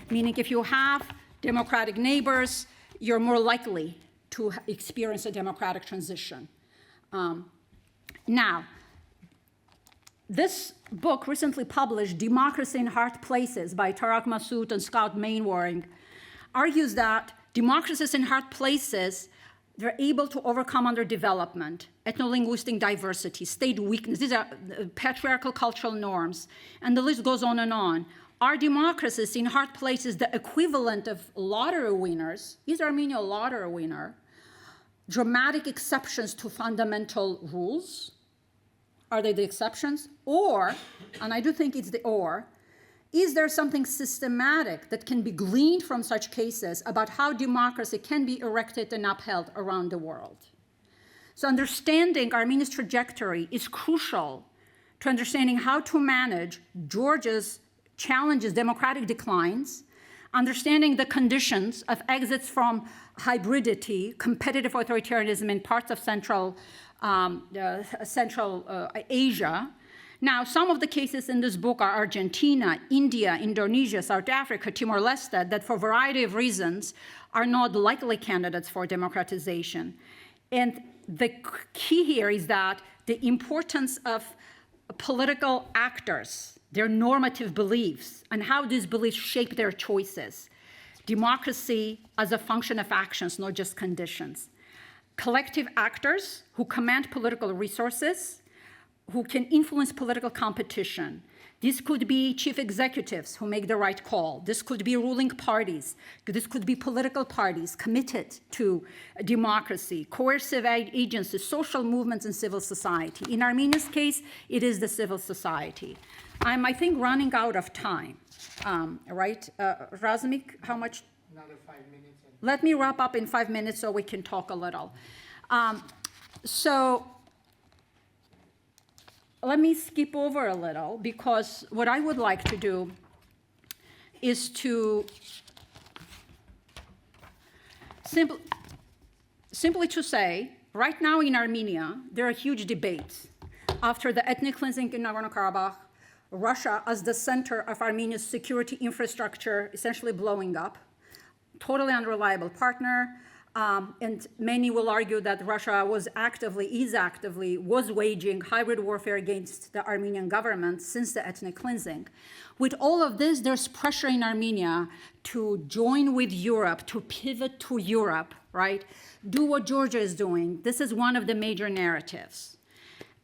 Meaning if you have democratic neighbors, you're more likely to experience a democratic transition. Now, this book recently published, Democracy in Hard Places by Tarak Massoud and Scott Mainwaring, argues that democracies in hard places, they're able to overcome underdevelopment, ethno-linguistic diversity, state weakness. These are patriarchal cultural norms, and the list goes on and on. Are democracies in hard places the equivalent of lottery winners? Is Armenia a lottery winner? Dramatic exceptions to fundamental rules? Are they the exceptions? Or, and I do think it's the or, is there something systematic that can be gleaned from such cases about how democracy can be erected and upheld around the world? So understanding Armenia's trajectory is crucial to understanding how to manage Georgia's challenges, democratic declines, understanding the conditions of exits from hybridity, competitive authoritarianism in parts of Central Asia. Now, some of the cases in this book are Argentina, India, Indonesia, South Africa, Timor-Leste, that for a variety of reasons are not likely candidates for democratization. And the key here is that the importance of political actors, their normative beliefs, and how these beliefs shape their choices. Democracy as a function of actions, not just conditions. Collective actors who command political resources, who can influence political competition. This could be chief executives who make the right call. This could be ruling parties. This could be political parties committed to democracy, coercive agencies, social movements, and civil society. In Armenia's case, it is the civil society. I'm, I think, running out of time, right? Razmik, how much? Another 5 minutes. Let me wrap up in 5 minutes so we can talk a little. So let me skip over a little, because what I would like to do is to simply to say, right now in Armenia, there are huge debates. After the ethnic cleansing in Nagorno-Karabakh, Russia as the center of Armenia's security infrastructure essentially blowing up, totally unreliable partner, and many will argue that Russia was waging hybrid warfare against the Armenian government since the ethnic cleansing. With all of this, there's pressure in Armenia to join with Europe, to pivot to Europe, right? Do what Georgia is doing. This is one of the major narratives.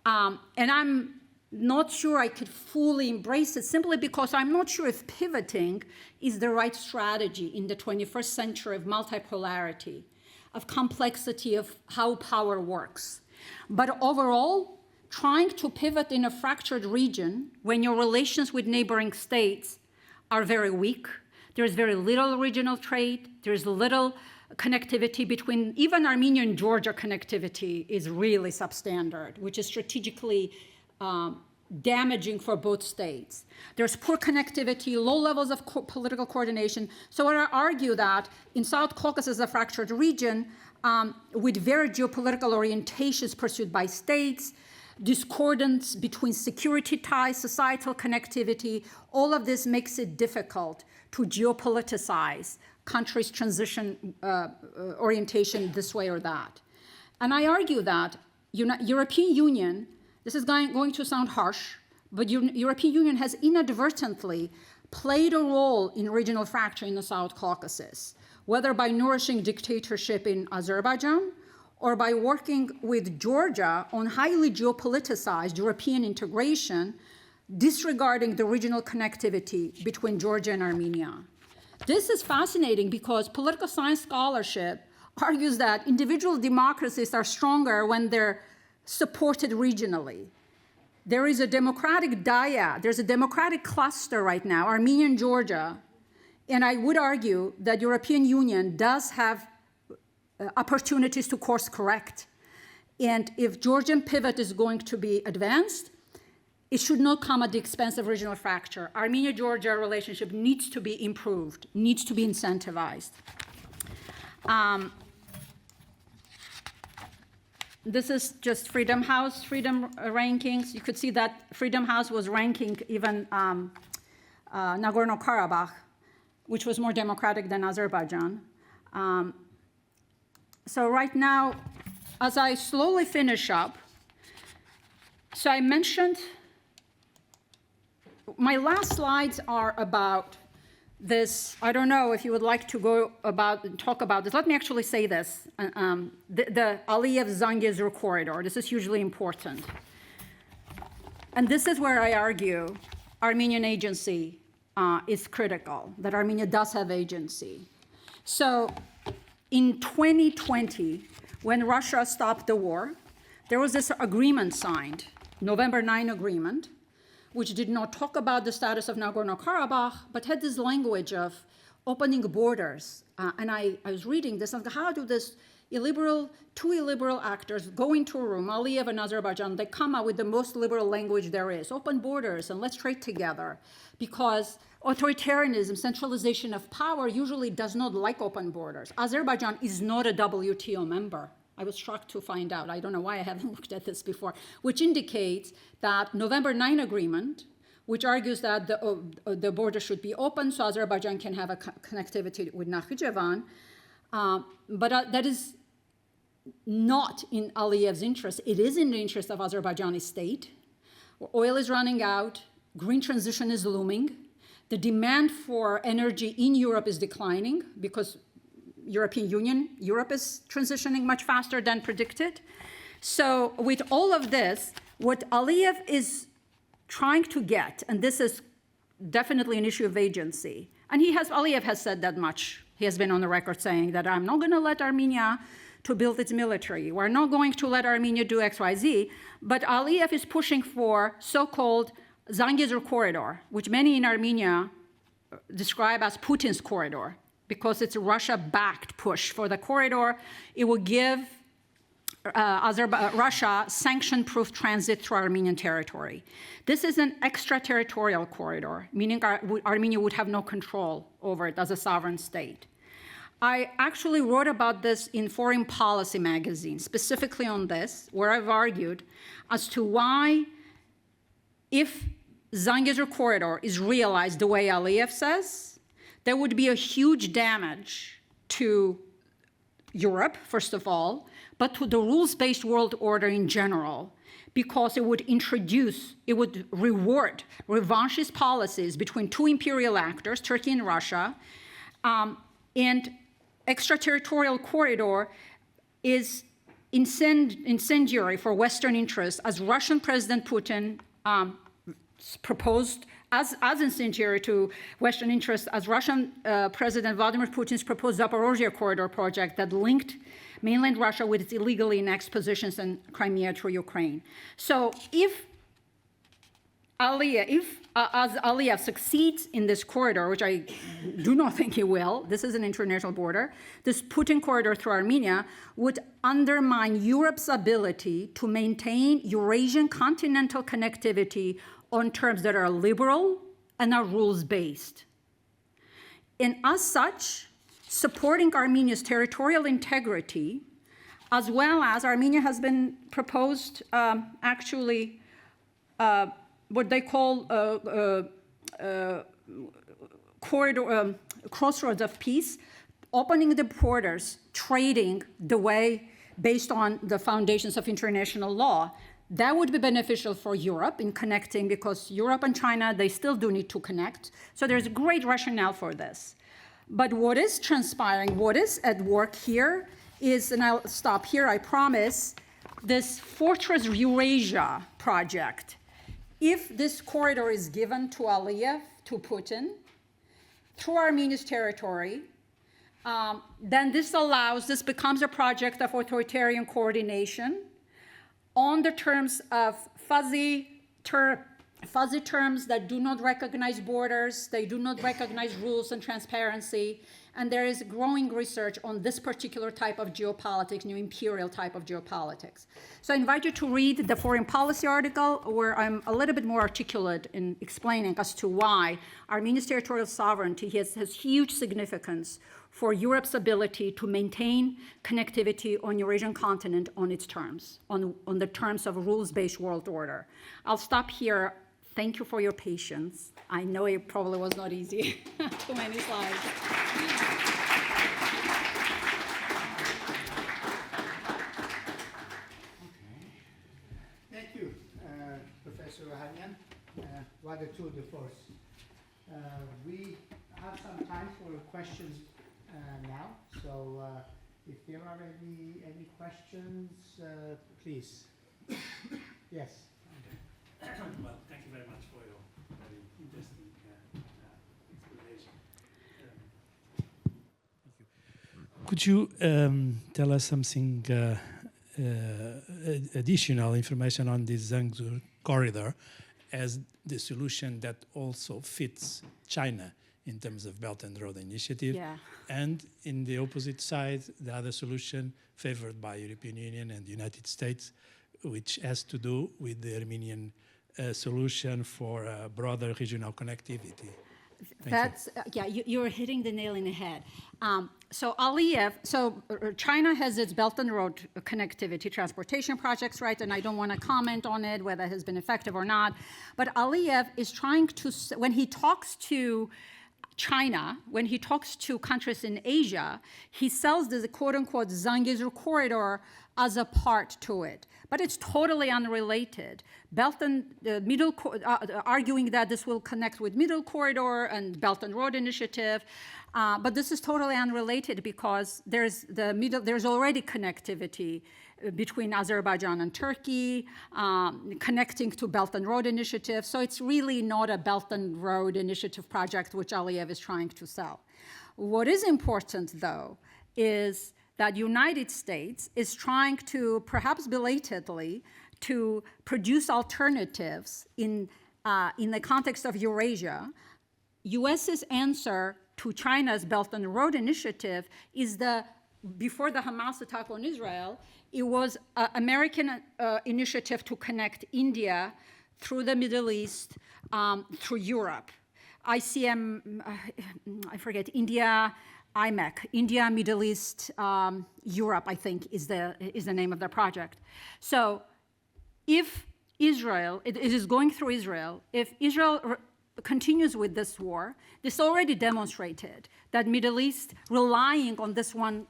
And I'm not sure I could fully embrace it simply because I'm not sure if pivoting is the right strategy in the 21st century of multipolarity, of complexity of how power works. But overall, trying to pivot in a fractured region when your relations with neighboring states are very weak. There's very little regional trade. There's little connectivity between, even Armenia and Georgia connectivity is really substandard, which is strategically damaging for both states. There's poor connectivity, low levels of political coordination. So I argue that in South Caucasus, a fractured region with very geopolitical orientations pursued by states, discordance between security ties, societal connectivity, all of this makes it difficult to geopoliticize countries' transition orientation this way or that. And I argue that European Union, this is going to sound harsh, but European Union has inadvertently played a role in regional fracture in the South Caucasus, whether by nourishing dictatorship in Azerbaijan or by working with Georgia on highly geopoliticized European integration, disregarding the regional connectivity between Georgia and Armenia. This is fascinating because political science scholarship argues that individual democracies are stronger when they're supported regionally. There is a democratic dyad, there's a democratic cluster right now, Armenia and Georgia, and I would argue that European Union does have opportunities to course correct. And if Georgian pivot is going to be advanced, it should not come at the expense of regional fracture. Armenia-Georgia relationship needs to be improved, needs to be incentivized. This is just Freedom House rankings. You could see that Freedom House was ranking even Nagorno-Karabakh, which was more democratic than Azerbaijan. So right now, as I slowly finish up, so I mentioned, my last slides are about this. I don't know if you would like to go about and talk about this. Let me actually say this. The Aliyev-Zangezur corridor, this is hugely important. And this is where I argue Armenian agency is critical, that Armenia does have agency. So in 2020, when Russia stopped the war, there was this agreement signed, November 9 agreement, which did not talk about the status of Nagorno-Karabakh, but had this language of opening borders. And I was reading this, and how do two illiberal actors go into a room, Aliyev and Azerbaijan, they come out with the most liberal language there is, open borders, and let's trade together. Because authoritarianism, centralization of power, usually does not like open borders. Azerbaijan is not a WTO member. I was shocked to find out. I don't know why I haven't looked at this before, which indicates that November 9 agreement, which argues that the border should be open so Azerbaijan can have a connectivity with Nakhichevan, but that is not in Aliyev's interest. It is in the interest of Azerbaijani state. Oil is running out, green transition is looming, the demand for energy in Europe is declining because European Union, Europe is transitioning much faster than predicted. So with all of this, what Aliyev is trying to get, and this is definitely an issue of agency, and Aliyev has said that much. He has been on the record saying that I'm not going to let Armenia to build its military. We're not going to let Armenia do X, Y, Z. But Aliyev is pushing for so-called Zangezur corridor, which many in Armenia describe as Putin's corridor, because it's a Russia-backed push for the corridor. It will give Russia sanction-proof transit through Armenian territory. This is an extraterritorial corridor, meaning Armenia would have no control over it as a sovereign state. I actually wrote about this in Foreign Policy magazine, specifically on this, where I've argued as to why, if Zangezur corridor is realized the way Aliyev says, there would be a huge damage to Europe, first of all, but to the rules-based world order in general, because it would reward revanchist policies between two imperial actors, Turkey and Russia, and extraterritorial corridor is incendiary for Western interests, as Russian President Putin proposed, as incendiary to Western interests as Russian President Vladimir Putin's proposed Zaporozhye corridor project that linked mainland Russia with its illegally annexed positions in Crimea through Ukraine. So if as Aliyev succeeds in this corridor, which I do not think he will, this is an international border, this Putin corridor through Armenia would undermine Europe's ability to maintain Eurasian continental connectivity on terms that are liberal and are rules-based. And as such, supporting Armenia's territorial integrity, as well as Armenia has been proposed what they call corridor, crossroads of peace, opening the borders, trading the way based on the foundations of international law. That would be beneficial for Europe in connecting, because Europe and China, they still do need to connect. So there's a great rationale for this. But what is transpiring, what is at work here is, and I'll stop here, I promise, this Fortress Eurasia project. If this corridor is given to Aliyev, to Putin, through Armenia's territory, then this becomes a project of authoritarian coordination on the terms of fuzzy terms that do not recognize borders, they do not recognize rules and transparency, and there is growing research on this particular type of geopolitics, new imperial type of geopolitics. So I invite you to read the foreign policy article, where I'm a little bit more articulate in explaining as to why Armenia's territorial sovereignty has huge significance for Europe's ability to maintain connectivity on Eurasian continent on its terms, on the terms of a rules-based world order. I'll stop here. Thank you for your patience. I know it probably was not easy. Too many slides. Thank you, Professor Ohanyan. What a tour de force. We have some time for questions now, so if there are any questions, please. Yes. Well, thank you very much for your very interesting explanation. Thank you. Could you tell us something additional information on this Zhangzhou corridor as the solution that also fits China in terms of Belt and Road Initiative, and in the opposite side, the other solution favored by European Union and the United States, which has to do with the Armenian solution for broader regional connectivity. You're hitting the nail in the head. So China has its Belt and Road connectivity transportation projects, right? And I don't want to comment on it, whether it has been effective or not. But Aliyev is trying to, when he talks to China, when he talks to countries in Asia, he sells the quote-unquote Zhangezhou corridor as a part to it. But it's totally unrelated. Belt and arguing that this will connect with Middle Corridor and Belt and Road Initiative, but this is totally unrelated because there's already connectivity between Azerbaijan and Turkey, connecting to Belt and Road Initiative. So it's really not a Belt and Road Initiative project which Aliyev is trying to sell. What is important, though, is that United States is trying to, perhaps belatedly, to produce alternatives in the context of Eurasia. US's answer to China's Belt and Road Initiative is before the Hamas attack on Israel, it was an American initiative to connect India through the Middle East, through Europe. ICM, I forget, IMEC, India, Middle East, Europe, I think, is the name of the project. So if Israel, it is going through Israel, if Israel continues with this war, this already demonstrated that Middle East relying on this one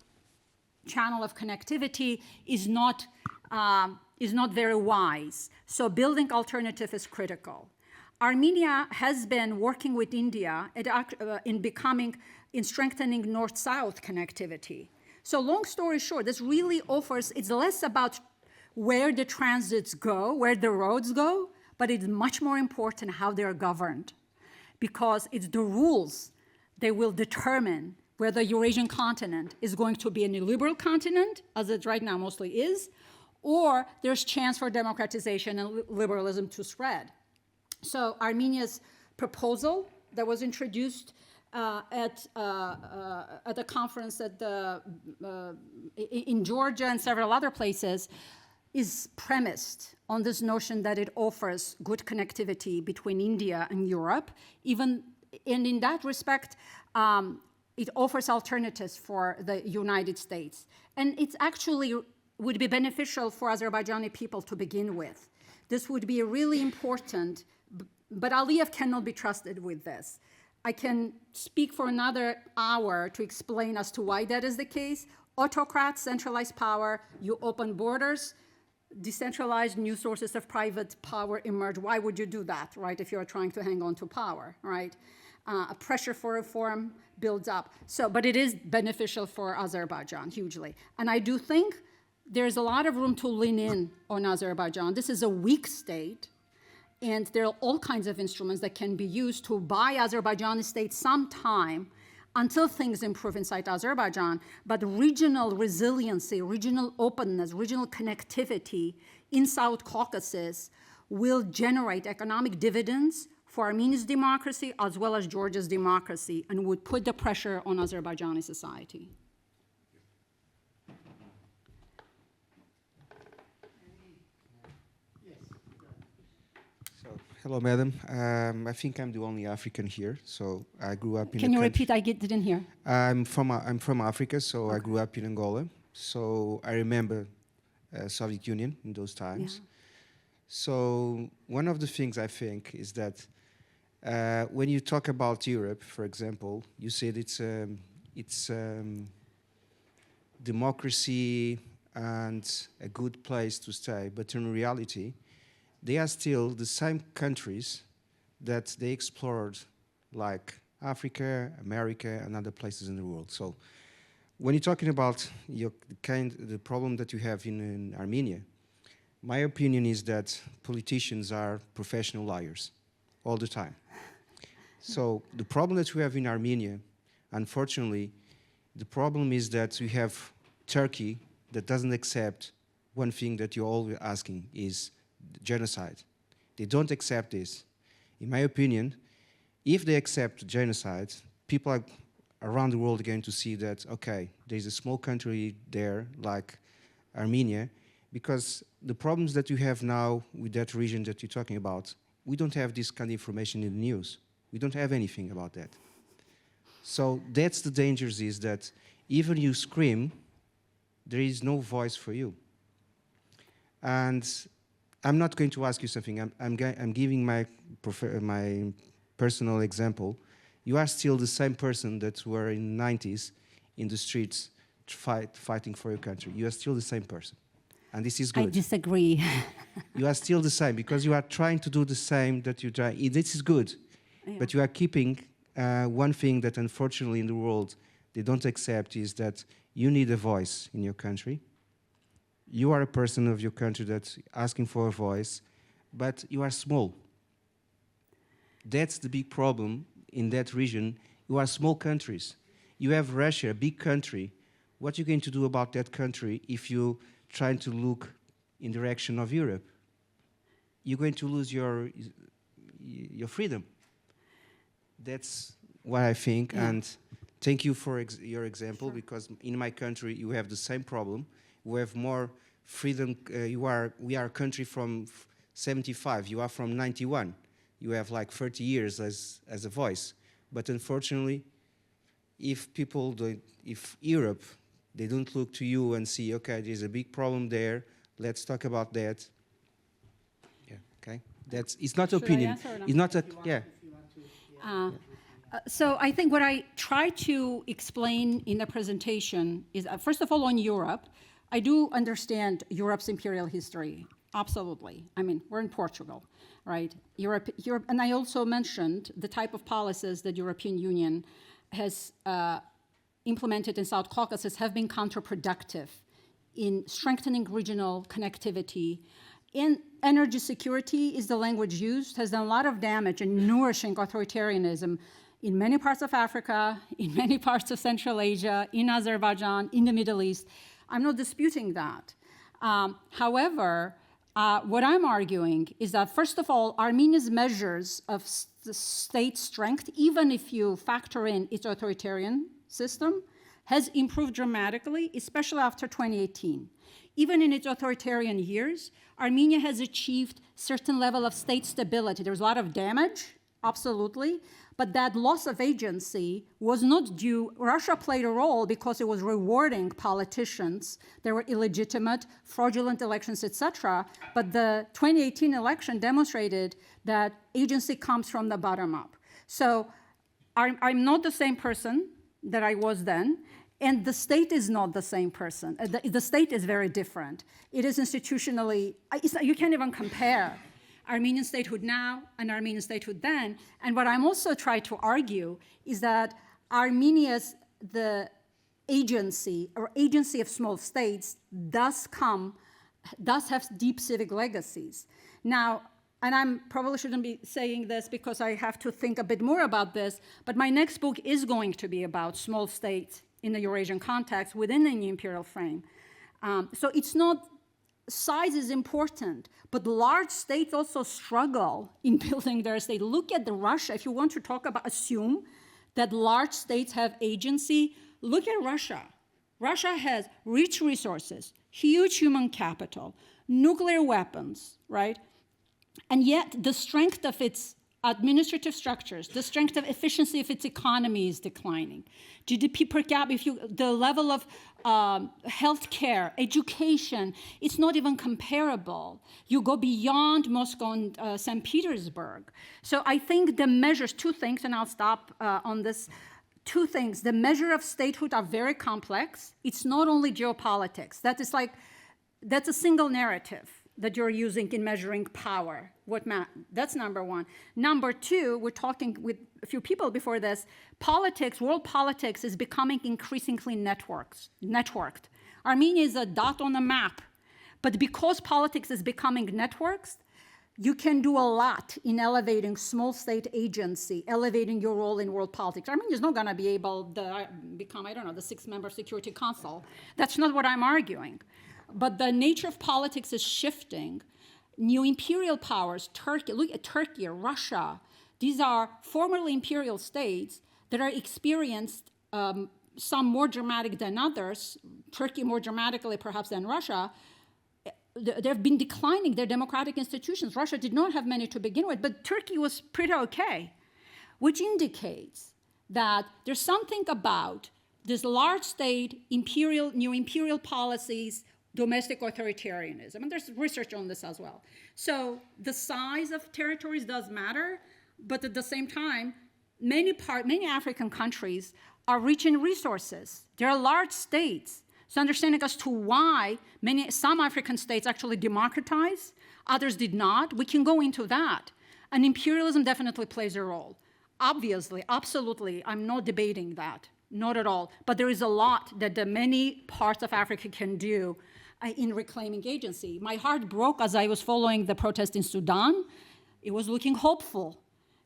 channel of connectivity is not very wise. So building alternative is critical. Armenia has been working with India in strengthening north-south connectivity. So long story short, this really offers, it's less about where the transits go, where the roads go, but it's much more important how they're governed, because it's the rules that will determine whether the Eurasian continent is going to be a neoliberal continent, as it right now mostly is, or there's chance for democratization and liberalism to spread. So Armenia's proposal that was introduced at a conference in Georgia and several other places is premised on this notion that it offers good connectivity between India and Europe, and in that respect, it offers alternatives for the United States. And it actually would be beneficial for Azerbaijani people to begin with. This would be really important, but Aliyev cannot be trusted with this. I can speak for another hour to explain as to why that is the case. Autocrats, centralized power, you open borders, decentralized new sources of private power emerge. Why would you do that, right, if you're trying to hang on to power, right? A pressure for reform builds up. But it is beneficial for Azerbaijan hugely. And I do think there's a lot of room to lean in on Azerbaijan. This is a weak state, and there are all kinds of instruments that can be used to buy Azerbaijani state some time until things improve inside Azerbaijan. But regional resiliency, regional openness, regional connectivity in South Caucasus will generate economic dividends for Armenia's democracy as well as Georgia's democracy, and would put the pressure on Azerbaijani society. Hello, madam. I think I'm the only African here. So I grew up in. Can you repeat? I didn't hear. I'm from Africa, so okay. I grew up in Angola. So I remember Soviet Union in those times. Yeah. So one of the things I think is that when you talk about Europe, for example, you said it's democracy and a good place to stay, but in reality, they are still the same countries that they explored, like Africa, America, and other places in the world. So when you're talking about the problem that you have in Armenia, my opinion is that politicians are professional liars all the time. So the problem that we have in Armenia, unfortunately, the problem is that we have Turkey that doesn't accept one thing that you're always asking is genocide. They don't accept this. In my opinion, if they accept genocide, people around the world are going to see that, okay, there's a small country there like Armenia, because the problems that you have now with that region that you're talking about, we don't have this kind of information in the news. We don't have anything about that. So that's the danger, is that even you scream, there is no voice for you. And I'm not going to ask you something. I'm giving my personal example. You are still the same person that were in the 90s in the streets fighting for your country. You are still the same person. And this is good. I disagree. You are still the same because you are trying to do the same that you try. This is good. Yeah. But you are keeping one thing that unfortunately in the world they don't accept is that you need a voice in your country. You are a person of your country that's asking for a voice, but you are small. That's the big problem in that region. You are small countries. You have Russia, a big country. What are you going to do about that country if you trying to look in the direction of Europe? You're going to lose your freedom. That's what I think. Yeah. And thank you for your example, sure. Because in my country you have the same problem. We have more freedom. We are a country from 75. You are from 91. You have like 30 years as a voice. But unfortunately, if Europe, they don't look to you and see, okay, there's a big problem there. Let's talk about that. Yeah. Okay. It's not opinion. It's not a yeah. So I think what I try to explain in the presentation is, first of all, on Europe, I do understand Europe's imperial history, absolutely. I mean, we're in Portugal, right? Europe, and I also mentioned the type of policies that European Union has implemented in South Caucasus have been counterproductive in strengthening regional connectivity. In energy security is the language used, has done a lot of damage in nourishing authoritarianism in many parts of Africa, in many parts of Central Asia, in Azerbaijan, in the Middle East. I'm not disputing that. However, What I'm arguing is that, first of all, Armenia's measures of the state strength, even if you factor in its authoritarian system, has improved dramatically, especially after 2018. Even in its authoritarian years, Armenia has achieved certain level of state stability. There was a lot of damage, absolutely, but that loss of agency was not due. Russia played a role because it was rewarding politicians. There were illegitimate, fraudulent elections, etc. But the 2018 election demonstrated that agency comes from the bottom up. So I'm not the same person that I was then, and the state is not the same person. The state is very different. It is institutionally, you can't even compare Armenian statehood now and Armenian statehood then. And what I'm also trying to argue is that Armenia's, the agency or agency of small states does have deep civic legacies. Now, and I probably shouldn't be saying this because I have to think a bit more about this, but my next book is going to be about small states in the Eurasian context within the new imperial frame. So it's not, size is important, but large states also struggle in building their state. Look at Russia. If you want to talk about, assume that large states have agency, look at Russia. Russia has rich resources, huge human capital, nuclear weapons, right? And yet the strength of its administrative structures, the strength of efficiency of its economy is declining. GDP per capita, the level of healthcare, education, it's not even comparable. You go beyond Moscow and St. Petersburg. So I think the measures, two things, and I'll stop on this, two things. The measure of statehood are very complex. It's not only geopolitics. That's a single narrative that you're using in measuring power. That's number one. Number two, we're talking with a few people before this, politics, world politics is becoming increasingly networked. Armenia is a dot on a map, but because politics is becoming networks, you can do a lot in elevating small state agency, elevating your role in world politics. Armenia is not gonna be able to become, I don't know, the sixth member of Security Council. That's not what I'm arguing. But the nature of politics is shifting. New imperial powers, Turkey, look at Turkey, Russia. These are formerly imperial states that are experienced, some more dramatic than others, Turkey more dramatically perhaps than Russia. They've been declining their democratic institutions. Russia did not have many to begin with, but Turkey was pretty okay, which indicates that there's something about this large state, new imperial policies, domestic authoritarianism, and there's research on this as well. So the size of territories does matter, but at the same time, many African countries are rich in resources. There are large states. So understanding as to why some African states actually democratized, others did not, we can go into that. And imperialism definitely plays a role. Obviously, absolutely, I'm not debating that, not at all. But there is a lot that the many parts of Africa can do in reclaiming agency. My heart broke as I was following the protest in Sudan. It was looking hopeful.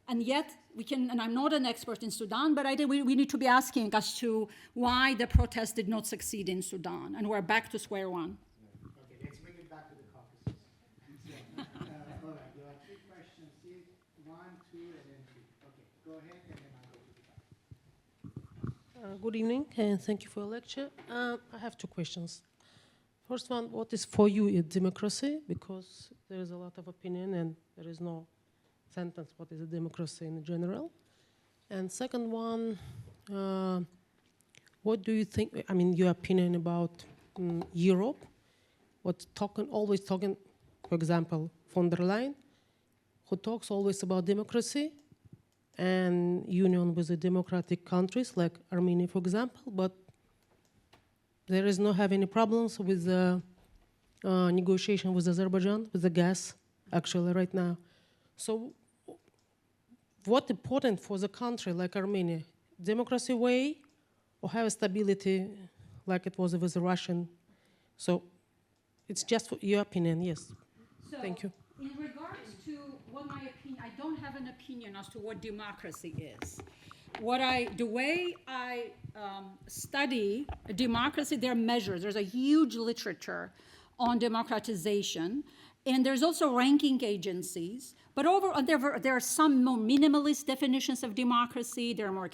And yet, and I'm not an expert in Sudan, but we need to be asking as to why the protest did not succeed in Sudan. And we're back to square one. Okay, let's bring it back to the Caucasus. All right, there are three questions here. 1, 2, and then 3. Okay, go ahead, and then I'll go to the back. Good evening, and thank you for the lecture. I have two questions. First one, what is for you a democracy? Because there is a lot of opinion and there is no sentence what is a democracy in general. And second one, what do you think, your opinion about Europe? Always talking, for example, von der Leyen, who talks always about democracy and union with the democratic countries like Armenia, for example, but there is not have any problems with the negotiation with Azerbaijan, with the gas, actually, right now. So what important for the country like Armenia? Democracy way or have stability like it was with the Russian? So it's just for your opinion, yes. So thank you. In regards to what my opinion, I don't have an opinion as to what democracy is. The way I study democracy, there are measures. There's a huge literature on democratization, And there's also ranking agencies. But there are some more minimalist definitions of democracy. There are more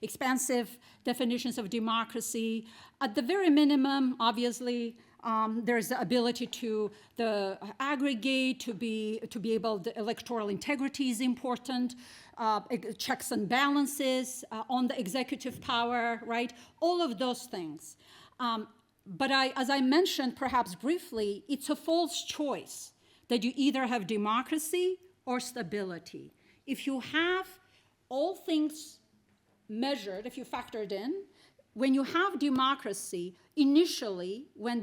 expansive definitions of democracy. At the very minimum, obviously, there's the ability to aggregate, to be able, the electoral integrity is important, checks and balances on the executive power, right? All of those things. But as I mentioned, perhaps briefly, it's a false choice that you either have democracy or stability. If you have all things measured, if you factored in, when you have democracy, initially, when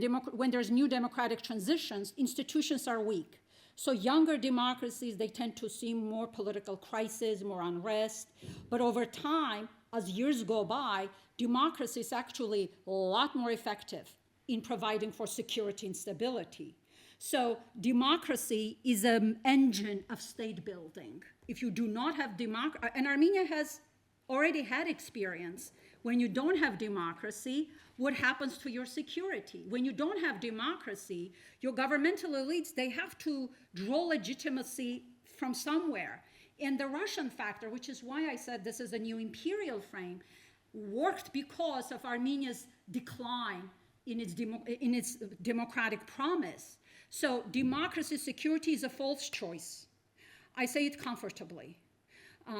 there's new democratic transitions, institutions are weak. So younger democracies, they tend to see more political crisis, more unrest. But over time, as years go by, democracy is actually a lot more effective in providing for security and stability. So democracy is an engine of state building. If you do not have democracy, and Armenia has already had experience, when you don't have democracy, what happens to your security? When you don't have democracy, your governmental elites, they have to draw legitimacy from somewhere. And the Russian factor, which is why I said this is a new imperial frame, worked because of Armenia's decline in its democratic promise. So democracy, security is a false choice. I say it comfortably,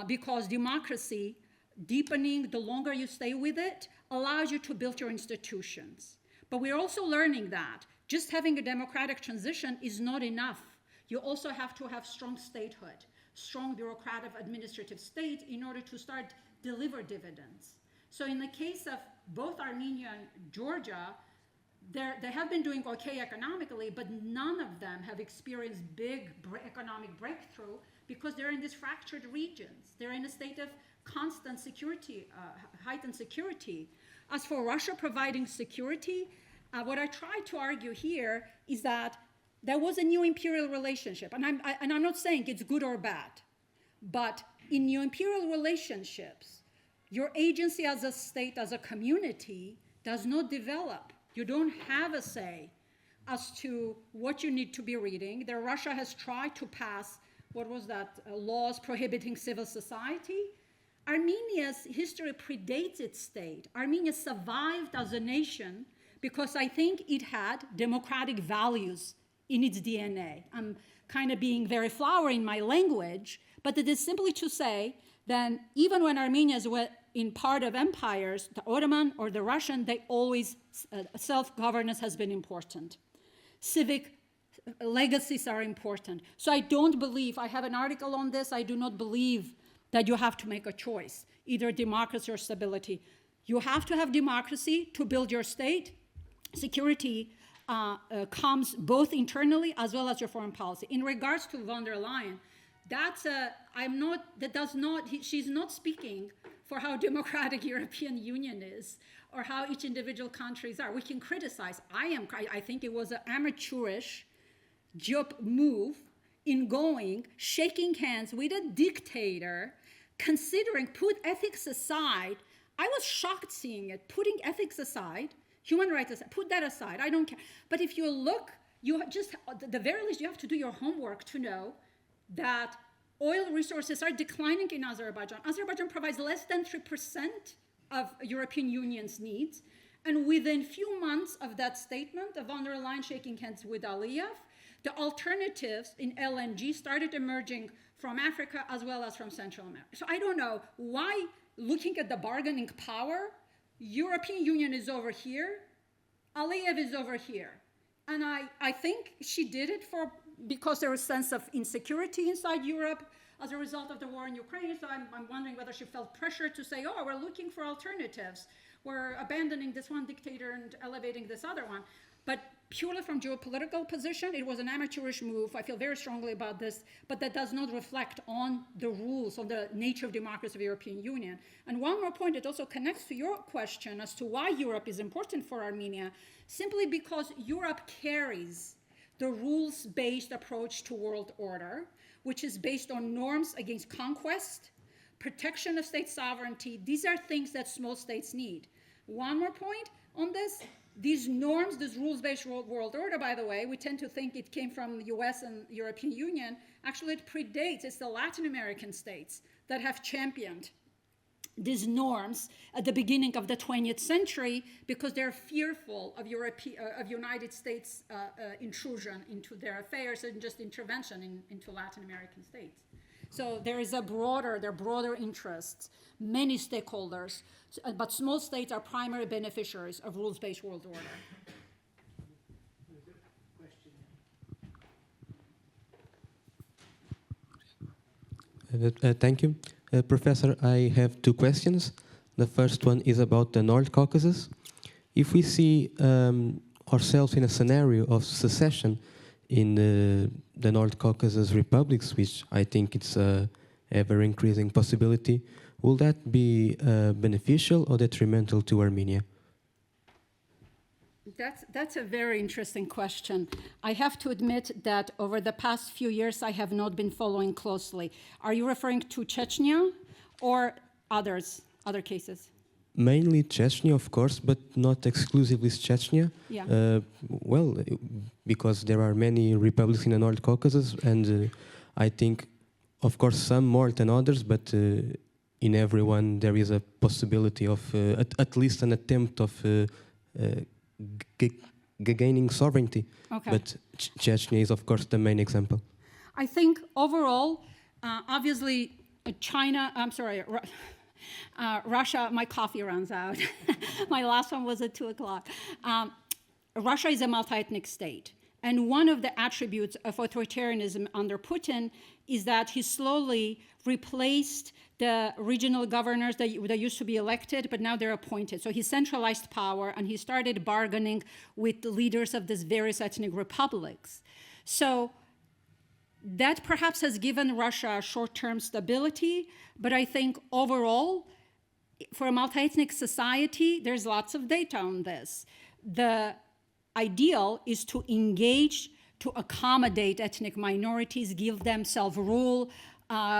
because democracy, deepening the longer you stay with it, allows you to build your institutions. But we're also learning that just having a democratic transition is not enough. You also have to have strong statehood, strong bureaucratic administrative state in order to start deliver dividends. So in the case of both Armenia and Georgia, they have been doing okay economically, but none of them have experienced big economic breakthrough because they're in these fractured regions. They're in a state of constant security, heightened security. As for Russia providing security, what I try to argue here is that there was a new imperial relationship, and I'm not saying it's good or bad, but in new imperial relationships, your agency as a state, as a community, does not develop. You don't have a say as to what you need to be reading. Russia has tried to pass, laws prohibiting civil society. Armenia's history predates its state. Armenia survived as a nation because I think it had democratic values in its DNA. I'm kind of being very flowery in my language, but it is simply to say that even when Armenians were in part of empires, the Ottoman or the Russian, they always, self-governance has been important. Civic legacies are important. So I don't believe, I have an article on this, I do not believe that you have to make a choice, either democracy or stability. You have to have democracy to build your state. Security comes both internally as well as your foreign policy. In regards to von der Leyen, she's not speaking for how democratic European Union is or how each individual countries are. We can criticize. I think it was an amateurish move in shaking hands with a dictator, considering, put ethics aside. I was shocked seeing it, putting ethics aside, human rights aside, put that aside, I don't care. But if you look, the very least you have to do your homework to know that oil resources are declining in Azerbaijan. Azerbaijan provides less than 3% of European Union's needs. And within few months of that statement, of von der Leyen shaking hands with Aliyev, the alternatives in LNG started emerging from Africa as well as from Central America. So I don't know why, looking at the bargaining power, European Union is over here, Aliyev is over here. And I think she did it because there was a sense of insecurity inside Europe as a result of the war in Ukraine. So I'm wondering whether she felt pressure to say, oh, we're looking for alternatives. We're abandoning this one dictator and elevating this other one. But purely from geopolitical position, it was an amateurish move. I feel very strongly about this, but that does not reflect on the rules, on the nature of democracy of the European Union. And one more point, it also connects to your question as to why Europe is important for Armenia, simply because Europe carries the rules-based approach to world order, which is based on norms against conquest, protection of state sovereignty. These are things that small states need. One more point on this. These norms, this rules-based world order, by the way, we tend to think it came from the US and European Union. Actually, it predates. It's the Latin American states that have championed these norms at the beginning of the 20th century because they're fearful of United States intrusion into their affairs and just intervention into Latin American states. So there are broader interests, many stakeholders, but small states are primary beneficiaries of rules-based world order. Thank you. Professor, I have two questions. The first one is about the North Caucasus. If we see ourselves in a scenario of secession in the North Caucasus republics, which I think it's a ever-increasing possibility, will that be beneficial or detrimental to Armenia? That's a very interesting question. I have to admit that over the past few years, I have not been following closely. Are you referring to Chechnya or other cases? Mainly Chechnya, of course, but not exclusively Chechnya. Yeah. Well, because there are many republics in the North Caucasus, and I think, of course, some more than others, but in everyone there is a possibility of at least an attempt of gaining sovereignty. Okay. But Chechnya is, of course, the main example. I think overall, obviously, Russia, my coffee runs out. My last one was at 2 o'clock. Russia is a multi-ethnic state. And one of the attributes of authoritarianism under Putin is that he slowly replaced the regional governors that used to be elected, but now they're appointed. So he centralized power, and he started bargaining with the leaders of these various ethnic republics. So that perhaps has given Russia short-term stability, but I think overall, for a multi-ethnic society, there's lots of data on this. The ideal is to engage, to accommodate ethnic minorities, give them self-rule,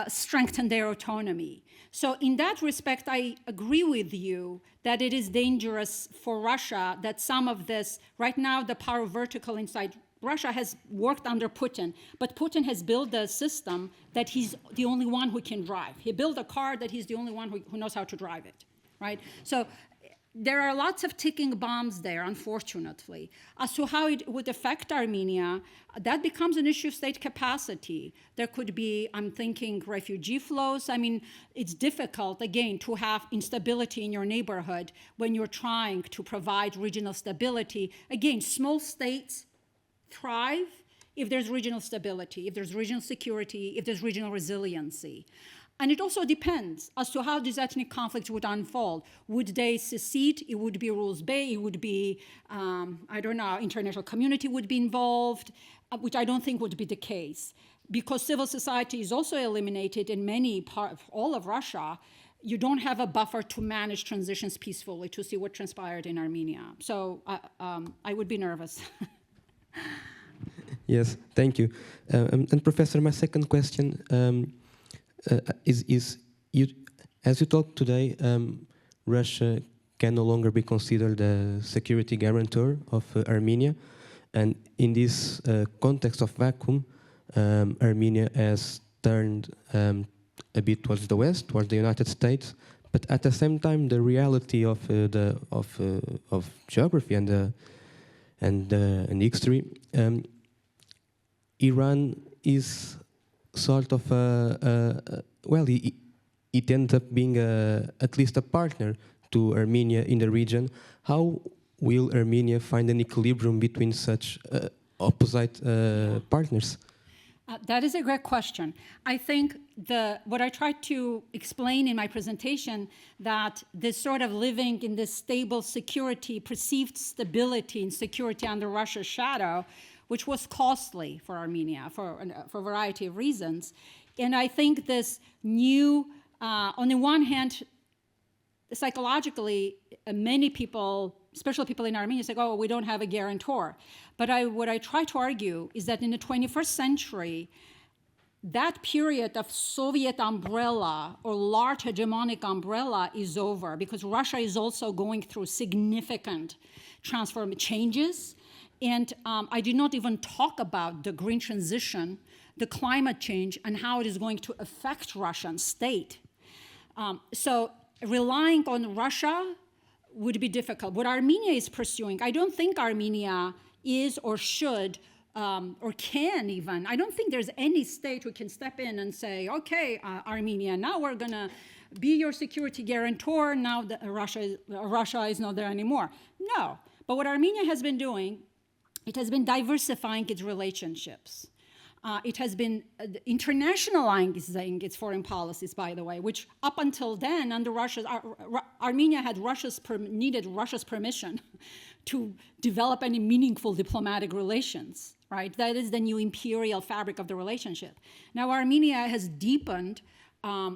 strengthen their autonomy. So in that respect, I agree with you that it is dangerous for Russia that some of this, right now the power vertical inside Russia has worked under Putin, but Putin has built a system that he's the only one who can drive. He built a car that he's the only one who knows how to drive it, right? So there are lots of ticking bombs there, unfortunately. As to how it would affect Armenia, that becomes an issue of state capacity. There could be, I'm thinking, refugee flows. I mean, it's difficult, again, to have instability in your neighborhood when you're trying to provide regional stability. Again, small states thrive if there's regional stability, if there's regional security, if there's regional resiliency. And it also depends as to how these ethnic conflicts would unfold. Would they secede? It would be rules-based. It would be, I don't know, international community would be involved, which I don't think would be the case. Because civil society is also eliminated in many parts, all of Russia, you don't have a buffer to manage transitions peacefully to see what transpired in Armenia. So I would be nervous. Yes, thank you. And Professor, my second question is as you talked today, Russia can no longer be considered a security guarantor of Armenia. And in this context of vacuum, Armenia has turned a bit towards the West, towards the United States. But at the same time, the reality of geography and history, Iran is sort of it ends up being at least a partner to Armenia in the region. How will Armenia find an equilibrium between such opposite partners? That is a great question. I think what I tried to explain in my presentation, that this sort of living in this stable security, perceived stability and security under Russia's shadow, which was costly for Armenia for a variety of reasons. And I think this new, on the one hand, psychologically, many people, especially people in Armenia, say, oh, we don't have a guarantor. But what I try to argue is that in the 21st century, that period of Soviet umbrella or large hegemonic umbrella is over, because Russia is also going through significant changes. And I did not even talk about the green transition, the climate change, and how it is going to affect Russian state. So relying on Russia would be difficult. What Armenia is pursuing, I don't think Armenia is or should or can even, I don't think there's any state who can step in and say, okay, Armenia, now we're gonna be your security guarantor, now that Russia is not there anymore. No, but what Armenia has been doing, it has been diversifying its relationships. It has been internationalizing its foreign policies, by the way, which up until then, under Armenia had needed Russia's permission to develop any meaningful diplomatic relations, right? That is the new imperial fabric of the relationship. Now Armenia has deepened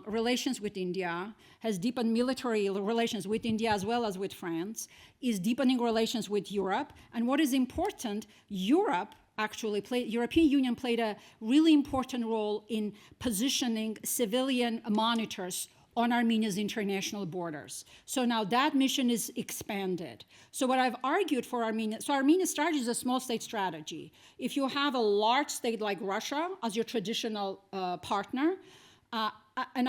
relations with India, has deepened military relations with India as well as with France, is deepening relations with Europe, and what is important, European Union played a really important role in positioning civilian monitors on Armenia's international borders. So now that mission is expanded. So what I've argued for Armenia, so Armenia's strategy is a small state strategy. If you have a large state like Russia as your traditional partner, and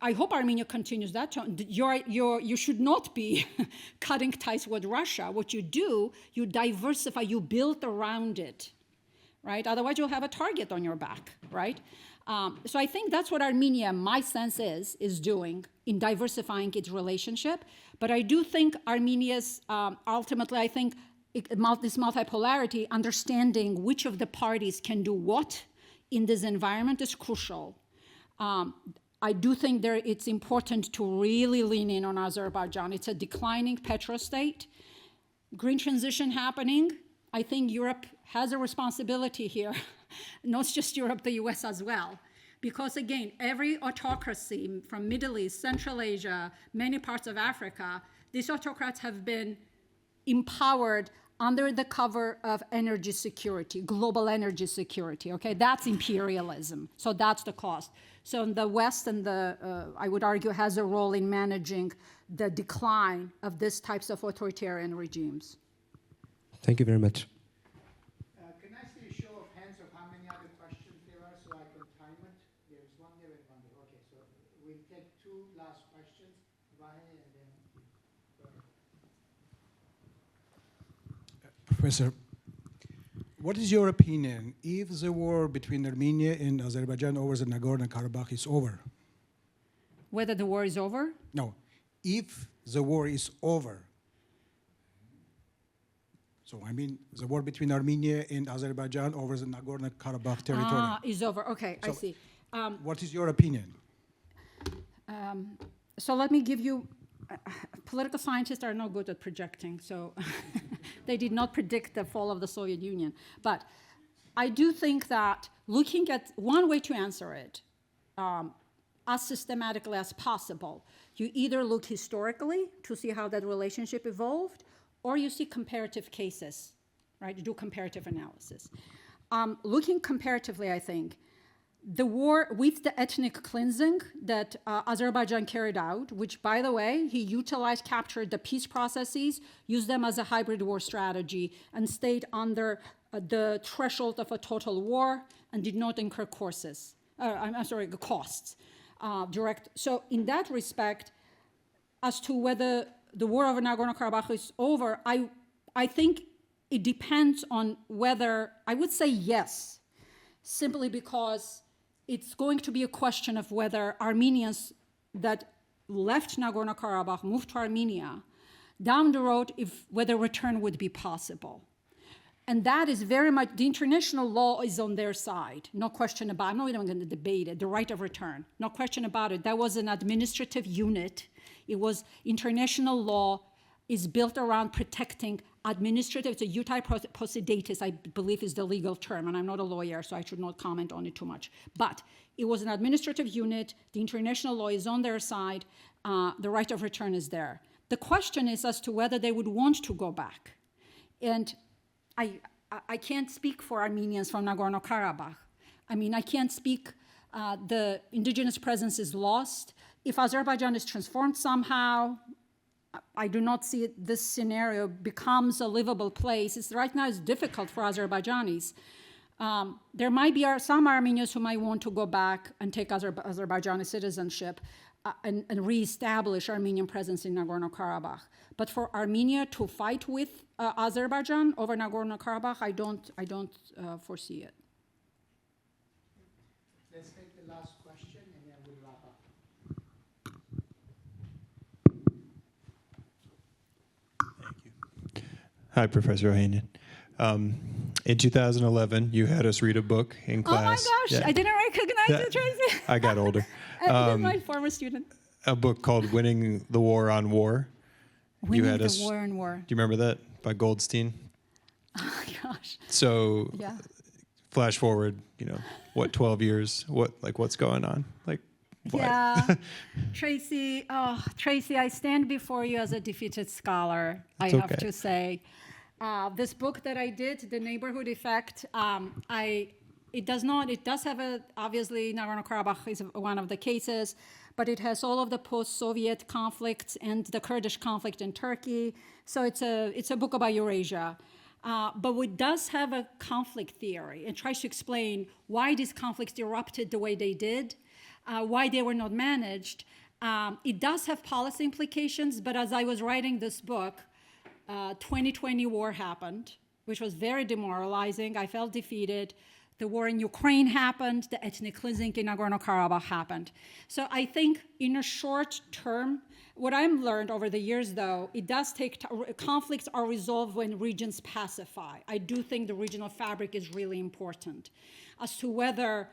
I hope Armenia continues that tone. You should not be cutting ties with Russia. What you do, you diversify, you build around it, right? Otherwise, you'll have a target on your back, right? So I think that's what Armenia, my sense is doing in diversifying its relationship. But I do think Armenia's, ultimately, I think this multipolarity, understanding which of the parties can do what in this environment is crucial. I do think it's important to really lean in on Azerbaijan. It's a declining petrostate, green transition happening. I think Europe has a responsibility here, not just Europe, the US as well. Because again, every autocracy from Middle East, Central Asia, many parts of Africa, these autocrats have been empowered under the cover of energy security, global energy security, okay? That's imperialism, so that's the cost. So the West and I would argue, has a role in managing the decline of these types of authoritarian regimes. Thank you very much. Can I see a show of hands of how many other questions there are so I can time it? There's one there and one there. Okay, so we'll take two last questions. Vahe and then go ahead. Professor, what is your opinion if the war between Armenia and Azerbaijan over the Nagorno-Karabakh is over? Whether the war is over? No, if the war is over. So I mean the war between Armenia and Azerbaijan over the Nagorno-Karabakh territory. Is over, okay, I see. What is your opinion? So let me give you, political scientists are no good at projecting, so they did not predict the fall of the Soviet Union. But I do think that looking at one way to answer it, as systematically as possible, you either look historically to see how that relationship evolved, or you see comparative cases, right? You do comparative analysis. Looking comparatively, I think, the war with the ethnic cleansing that Azerbaijan carried out, which, by the way, he captured the peace processes, used them as a hybrid war strategy, and stayed under the threshold of a total war and did not incur costs. Direct. So in that respect, as to whether the war over Nagorno-Karabakh is over, I think it depends on whether, I would say yes, simply because it's going to be a question of whether Armenians that left Nagorno-Karabakh, moved to Armenia, down the road, whether return would be possible. And that is very much, the international law is on their side, no question about it. I'm not even going to debate it, the right of return, no question about it. That was an administrative unit. It was, international law is built around protecting administrative, it's a utai possidetis, I believe is the legal term, and I'm not a lawyer, so I should not comment on it too much. But it was an administrative unit, the international law is on their side, the right of return is there. The question is as to whether they would want to go back. And I can't speak for Armenians from Nagorno-Karabakh. I mean, I can't speak the indigenous presence is lost. If Azerbaijan is transformed somehow, I do not see this scenario becomes a livable place. Right now it's difficult for Azerbaijanis. There might be some Armenians who might want to go back and take Azerbaijani citizenship and reestablish Armenian presence in Nagorno-Karabakh. But for Armenia to fight with Azerbaijan over Nagorno-Karabakh, I don't foresee it. Let's take the last question and then we'll wrap up. Thank you. Hi, Professor Ohanyan. In 2011, you had us read a book in class. Oh my gosh, Yeah. I didn't recognize it, Tracy. I got older. He's my former student. A book called Winning the War on War. Winning the War on War. Do you remember that? By Goldstein? Oh my gosh. So Yeah. flash forward, 12 years? What's going on? What? Yeah, Tracy, I stand before you as a defeated scholar, I have okay. to say. This book that I did, The Neighborhood Effect, it does have obviously Nagorno-Karabakh is one of the cases, but it has all of the post-Soviet conflicts and the Kurdish conflict in Turkey. So it's a book about Eurasia. But it does have a conflict theory and tries to explain why these conflicts erupted the way they did, why they were not managed. It does have policy implications, but as I was writing this book, 2020 war happened, which was very demoralizing. I felt defeated. The war in Ukraine happened. The ethnic cleansing in Nagorno-Karabakh happened. So I think in a short term, what I've learned over the years, though, it does take conflicts are resolved when regions pacify. I do think the regional fabric is really important. As to whether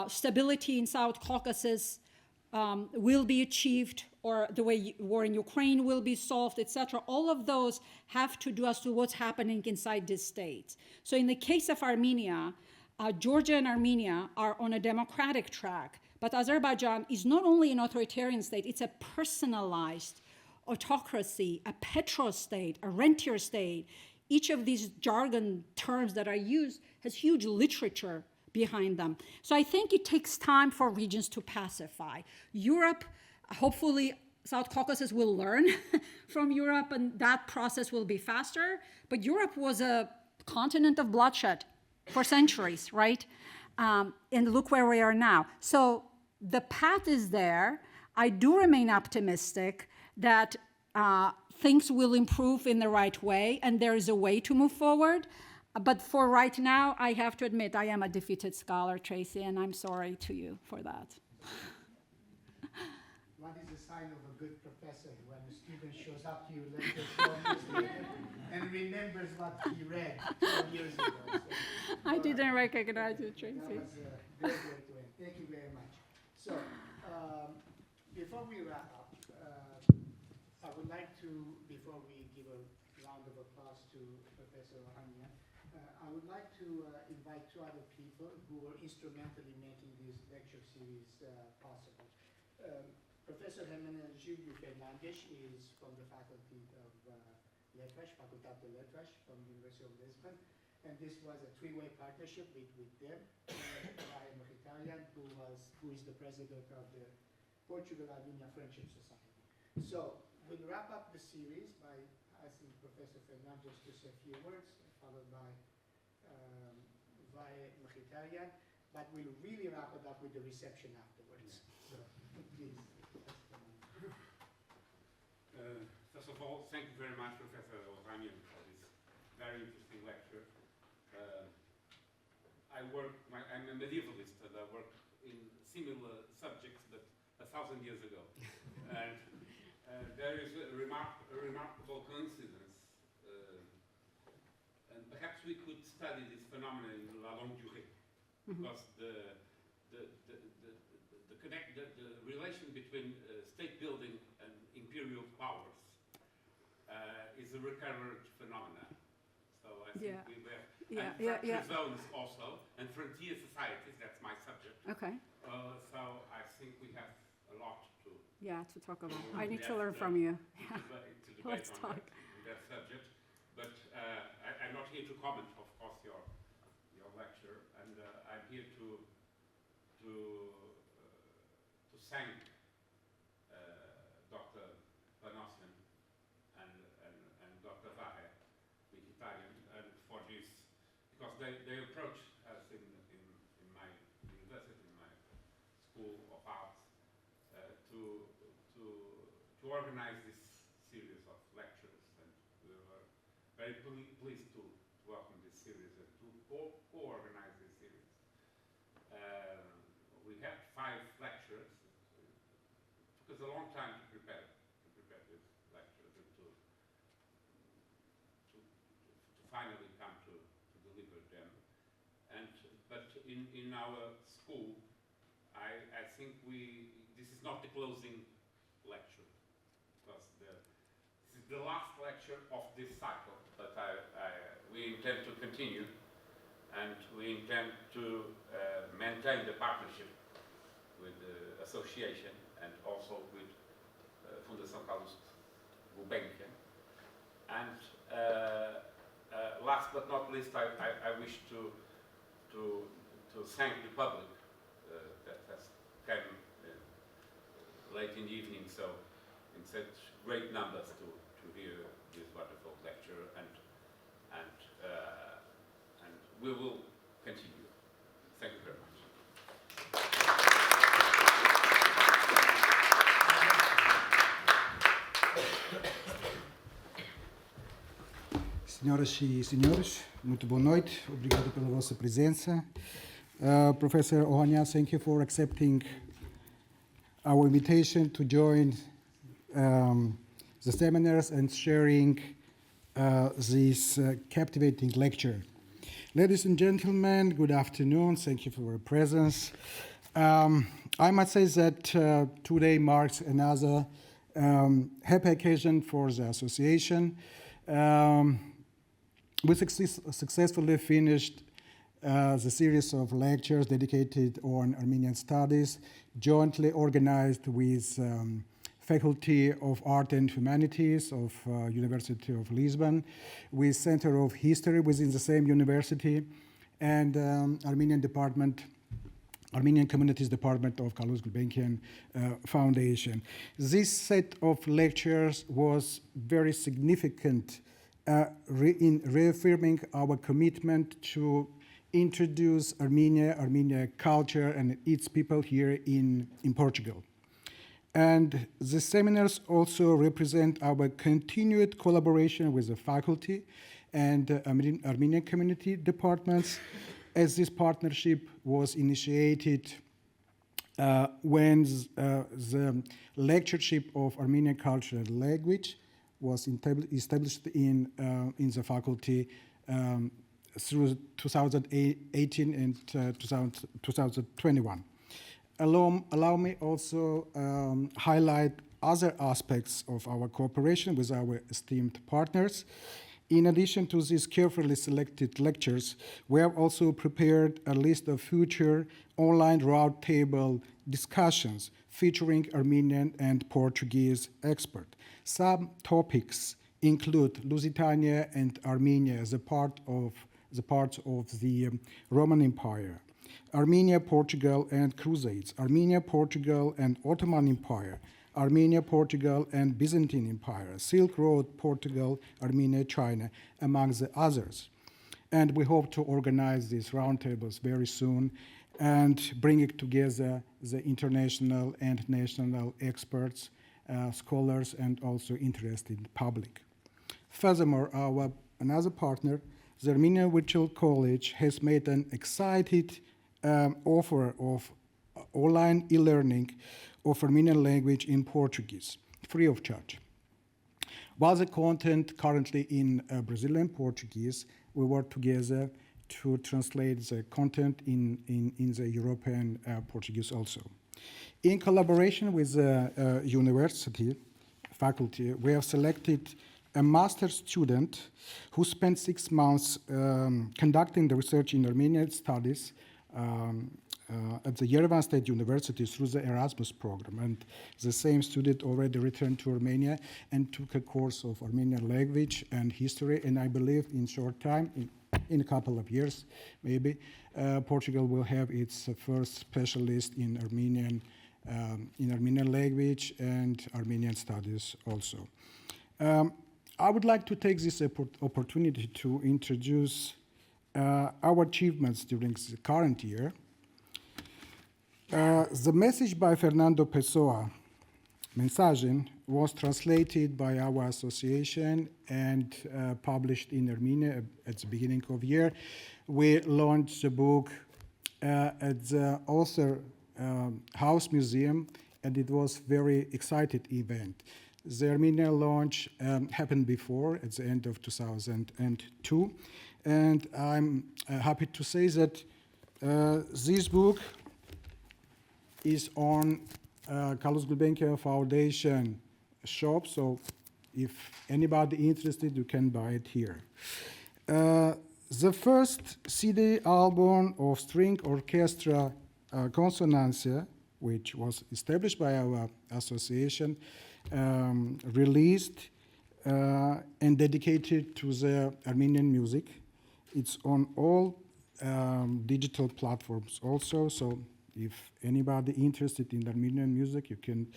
stability in South Caucasus will be achieved, or the way war in Ukraine will be solved, etc. All of those have to do as to what's happening inside these states. So in the case of Armenia, Georgia and Armenia are on a democratic track, but Azerbaijan is not only an authoritarian state, it's a personalized autocracy, a petrostate, a rentier state. Each of these jargon terms that are used has huge literature behind them. So I think it takes time for regions to pacify. Europe, hopefully South Caucasus will learn from Europe and that process will be faster. But Europe was a continent of bloodshed for centuries, right? And look where we are now. So the path is there. I do remain optimistic that things will improve in the right way and there is a way to move forward. But for right now, I have to admit, I am a defeated scholar, Tracy, and I'm sorry to you for that. What is the sign of a good professor when a student shows up to you later 12 years later and remembers what he read 12 years ago? So, I didn't recognize you, Tracy. That was a great way to end. Thank you very much. So, before we wrap up, I would like to, before we give a round of applause to Professor Ohanyan, I would like to invite two other people who were instrumental in making this lecture series possible. Professor Hermenegildo Fernandes is from the faculty of Letras, Facultad de Letras from the University of Lisbon, and this was a three-way partnership with them, Ryan Mkhitaryan, who is the president of the Portugal-Armenia Friendship Society. So we'll wrap up the series by asking Professor Fernandes to say a few words, followed by Mkhitaryan, but we'll really wrap it up with the reception afterwards. So please. First of all, thank you very much, Professor Ohanyan, for this very interesting lecture. I'm a medievalist, and I work in similar subjects, but 1,000 years ago. And there is a remarkable coincidence, and perhaps we could study this phenomenon in la longue durée, because the relation between state building and imperial powers is a recurrent phenomenon. So I think we have frontier zones also, and frontier societies, that's my subject. Okay. So I think we have a lot to talk about. I need to learn from you. to debate Let's on talk. that subject. But I'm not here to comment, of course, your lecture, and I'm here to to thank Dr. Panosian and Dr. Vahe, the Italian, and for this, because they approached us in my university, in my school of arts, to organize this series of lectures, and we were very pleased to welcome this series and to co-organize this series. We had 5 lectures. It took us a long time to prepare these lectures and to finally come to deliver them. But in our school, I think this is not the closing lecture, because this is the last lecture of this cycle, but we intend to continue, and we intend to maintain the partnership with the association and also with Fundação Calouste Gulbenkian. And last but not least, I wish to thank the public that has come late in the evening, so in such great numbers to hear this wonderful lecture, and we will continue. Thank you very much. Senhoras e senhores, muito boa noite. Obrigado pela vossa presença. Professor Ohanyan, thank you for accepting our invitation to join the seminars and sharing this captivating lecture. Ladies and gentlemen, good afternoon. Thank you for your presence. I must say that today marks another happy occasion for the association. We successfully finished the series of lectures dedicated on Armenian studies, jointly organized with Faculty of Art and Humanities of University of Lisbon, with Center of History within the same university, and Armenian Communities Department of Calouste Gulbenkian Foundation. This set of lectures was very significant in reaffirming our commitment to introduce Armenia culture and its people here in Portugal. And the seminars also represent our continued collaboration with the faculty and Armenian community departments, as this partnership was initiated when the lectureship of Armenian culture and language was established in the faculty through 2018 and 2021. Allow me also highlight other aspects of our cooperation with our esteemed partners. In addition to these carefully selected lectures, we have also prepared a list of future online roundtable discussions featuring Armenian and Portuguese experts. Some topics include Lusitania and Armenia as a part of the Roman Empire, Armenia, Portugal, and Crusades, Armenia, Portugal, and Ottoman Empire, Armenia, Portugal, and Byzantine Empire, Silk Road, Portugal, Armenia, China, among the others. And we hope to organize these roundtables very soon and bring it together the international and national experts, scholars, and also interested public. Furthermore, another partner, the Armenian Virtual College, has made an excited offer of online e-learning of Armenian language in Portuguese, free of charge. While the content currently in Brazilian Portuguese, we work together to translate the content in the European Portuguese also. In collaboration with the university faculty, we have selected a master's student who spent 6 months conducting the research in Armenian studies at the Yerevan State University through the Erasmus program, and the same student already returned to Armenia and took a course of Armenian language and history, and I believe in short time, in a couple of years maybe, Portugal will have its first specialist in Armenian language and Armenian studies also. I would like to take this opportunity to introduce our achievements during the current year. The message by Fernando Pessoa, Mensagem, was translated by our association and published in Armenia at the beginning of the year. We launched the book at the Author House Museum, and it was a very exciting event. The Armenian launch happened before, at the end of 2002, and I'm happy to say that this book is on Calouste Gulbenkian Foundation shop, so if anybody interested, you can buy it here. The first CD album of string orchestra Consonantia, which was established by our association, released and dedicated to the Armenian music. It's on all digital platforms also, so if anybody interested in Armenian music, you can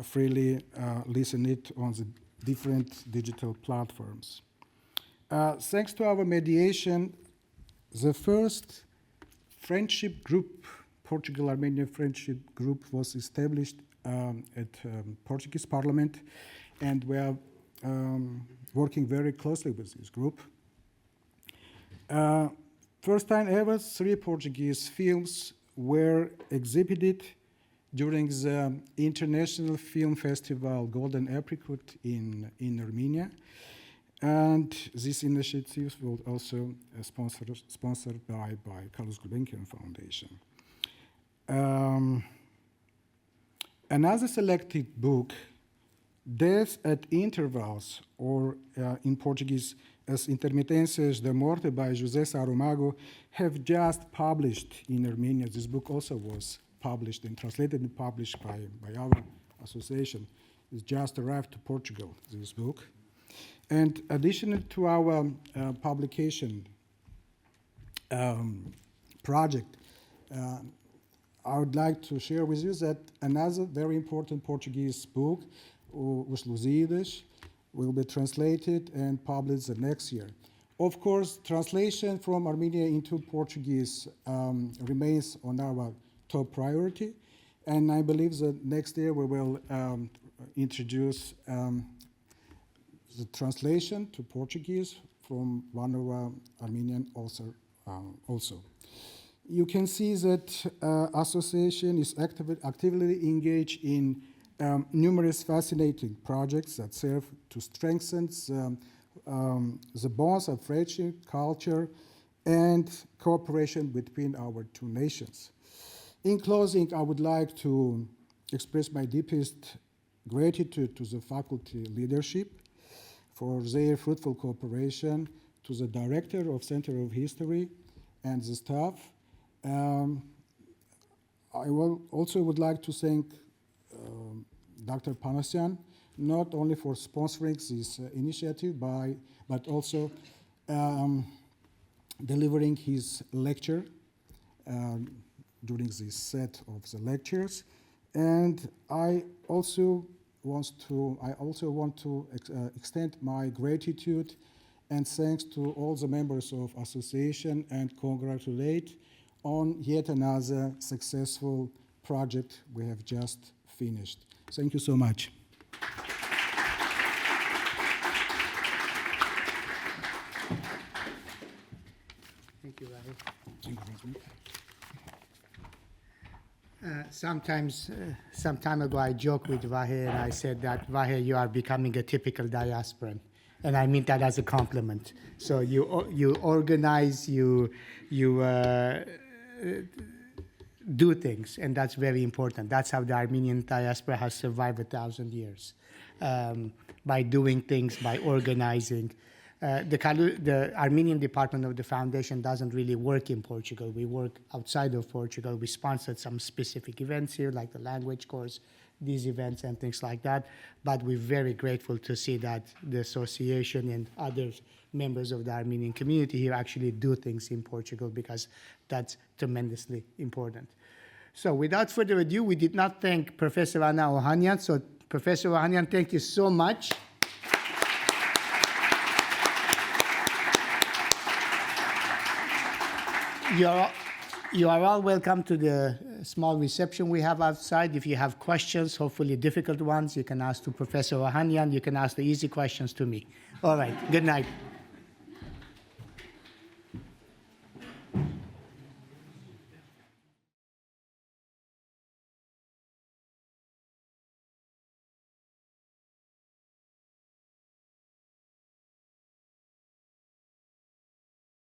freely listen it on the different digital platforms. Thanks to our mediation, the first friendship group, Portugal-Armenian friendship group, was established at Portuguese Parliament, and we are working very closely with this group. First time ever, 3 Portuguese films were exhibited during the International Film Festival Golden Apricot in Armenia. And this initiative was also sponsored by Calouste Gulbenkian Foundation. Another selected book, Death at Intervals, or in Portuguese, As Intermitências da Morte by José Saramago, have just published in Armenia. This book also was published and translated and published by our association. It's just arrived to Portugal, this book. And additional to our publication project, I would like to share with you that another very important Portuguese book, Os Lusíadas, will be translated and published the next year. Of course, translation from Armenian into Portuguese remains on our top priority, and I believe that next year we will introduce the translation to Portuguese from one of our Armenian authors also. You can see that association is actively engaged in numerous fascinating projects that serve to strengthen the bonds of friendship, culture, and cooperation between our two nations. In closing, I would like to express my deepest gratitude to the faculty leadership for their fruitful cooperation, to the director of Center of History and the staff. I would like to thank Dr. Panasyan, not only for sponsoring this initiative, but also delivering his lecture during this set of the lectures. And I also want to extend my gratitude and thanks to all the members of association and congratulate on yet another successful project we have just finished. Thank you so much. Thank you, Vahe. Thank you very much. Some time ago, I joked with Vahe and I said that, Vahe, you are becoming a typical diasporan. And I mean that as a compliment. So you organize, you do things, and that's very important. That's how the Armenian diaspora has survived 1,000 years, by doing things, by organizing. the Armenian department of the foundation doesn't really work in Portugal. We work outside of Portugal. We sponsored some specific events here, like the language course, these events and things like that. But we're very grateful to see that the association and other members of the Armenian community here actually do things in Portugal, because that's tremendously important. So without further ado, we did not thank Professor Anna Ohanyan. So Professor Ohanyan, thank you so much. You are all welcome to the small reception we have outside. If you have questions, hopefully difficult ones, you can ask to Professor Ohanyan. You can ask the easy questions to me. All right, good night.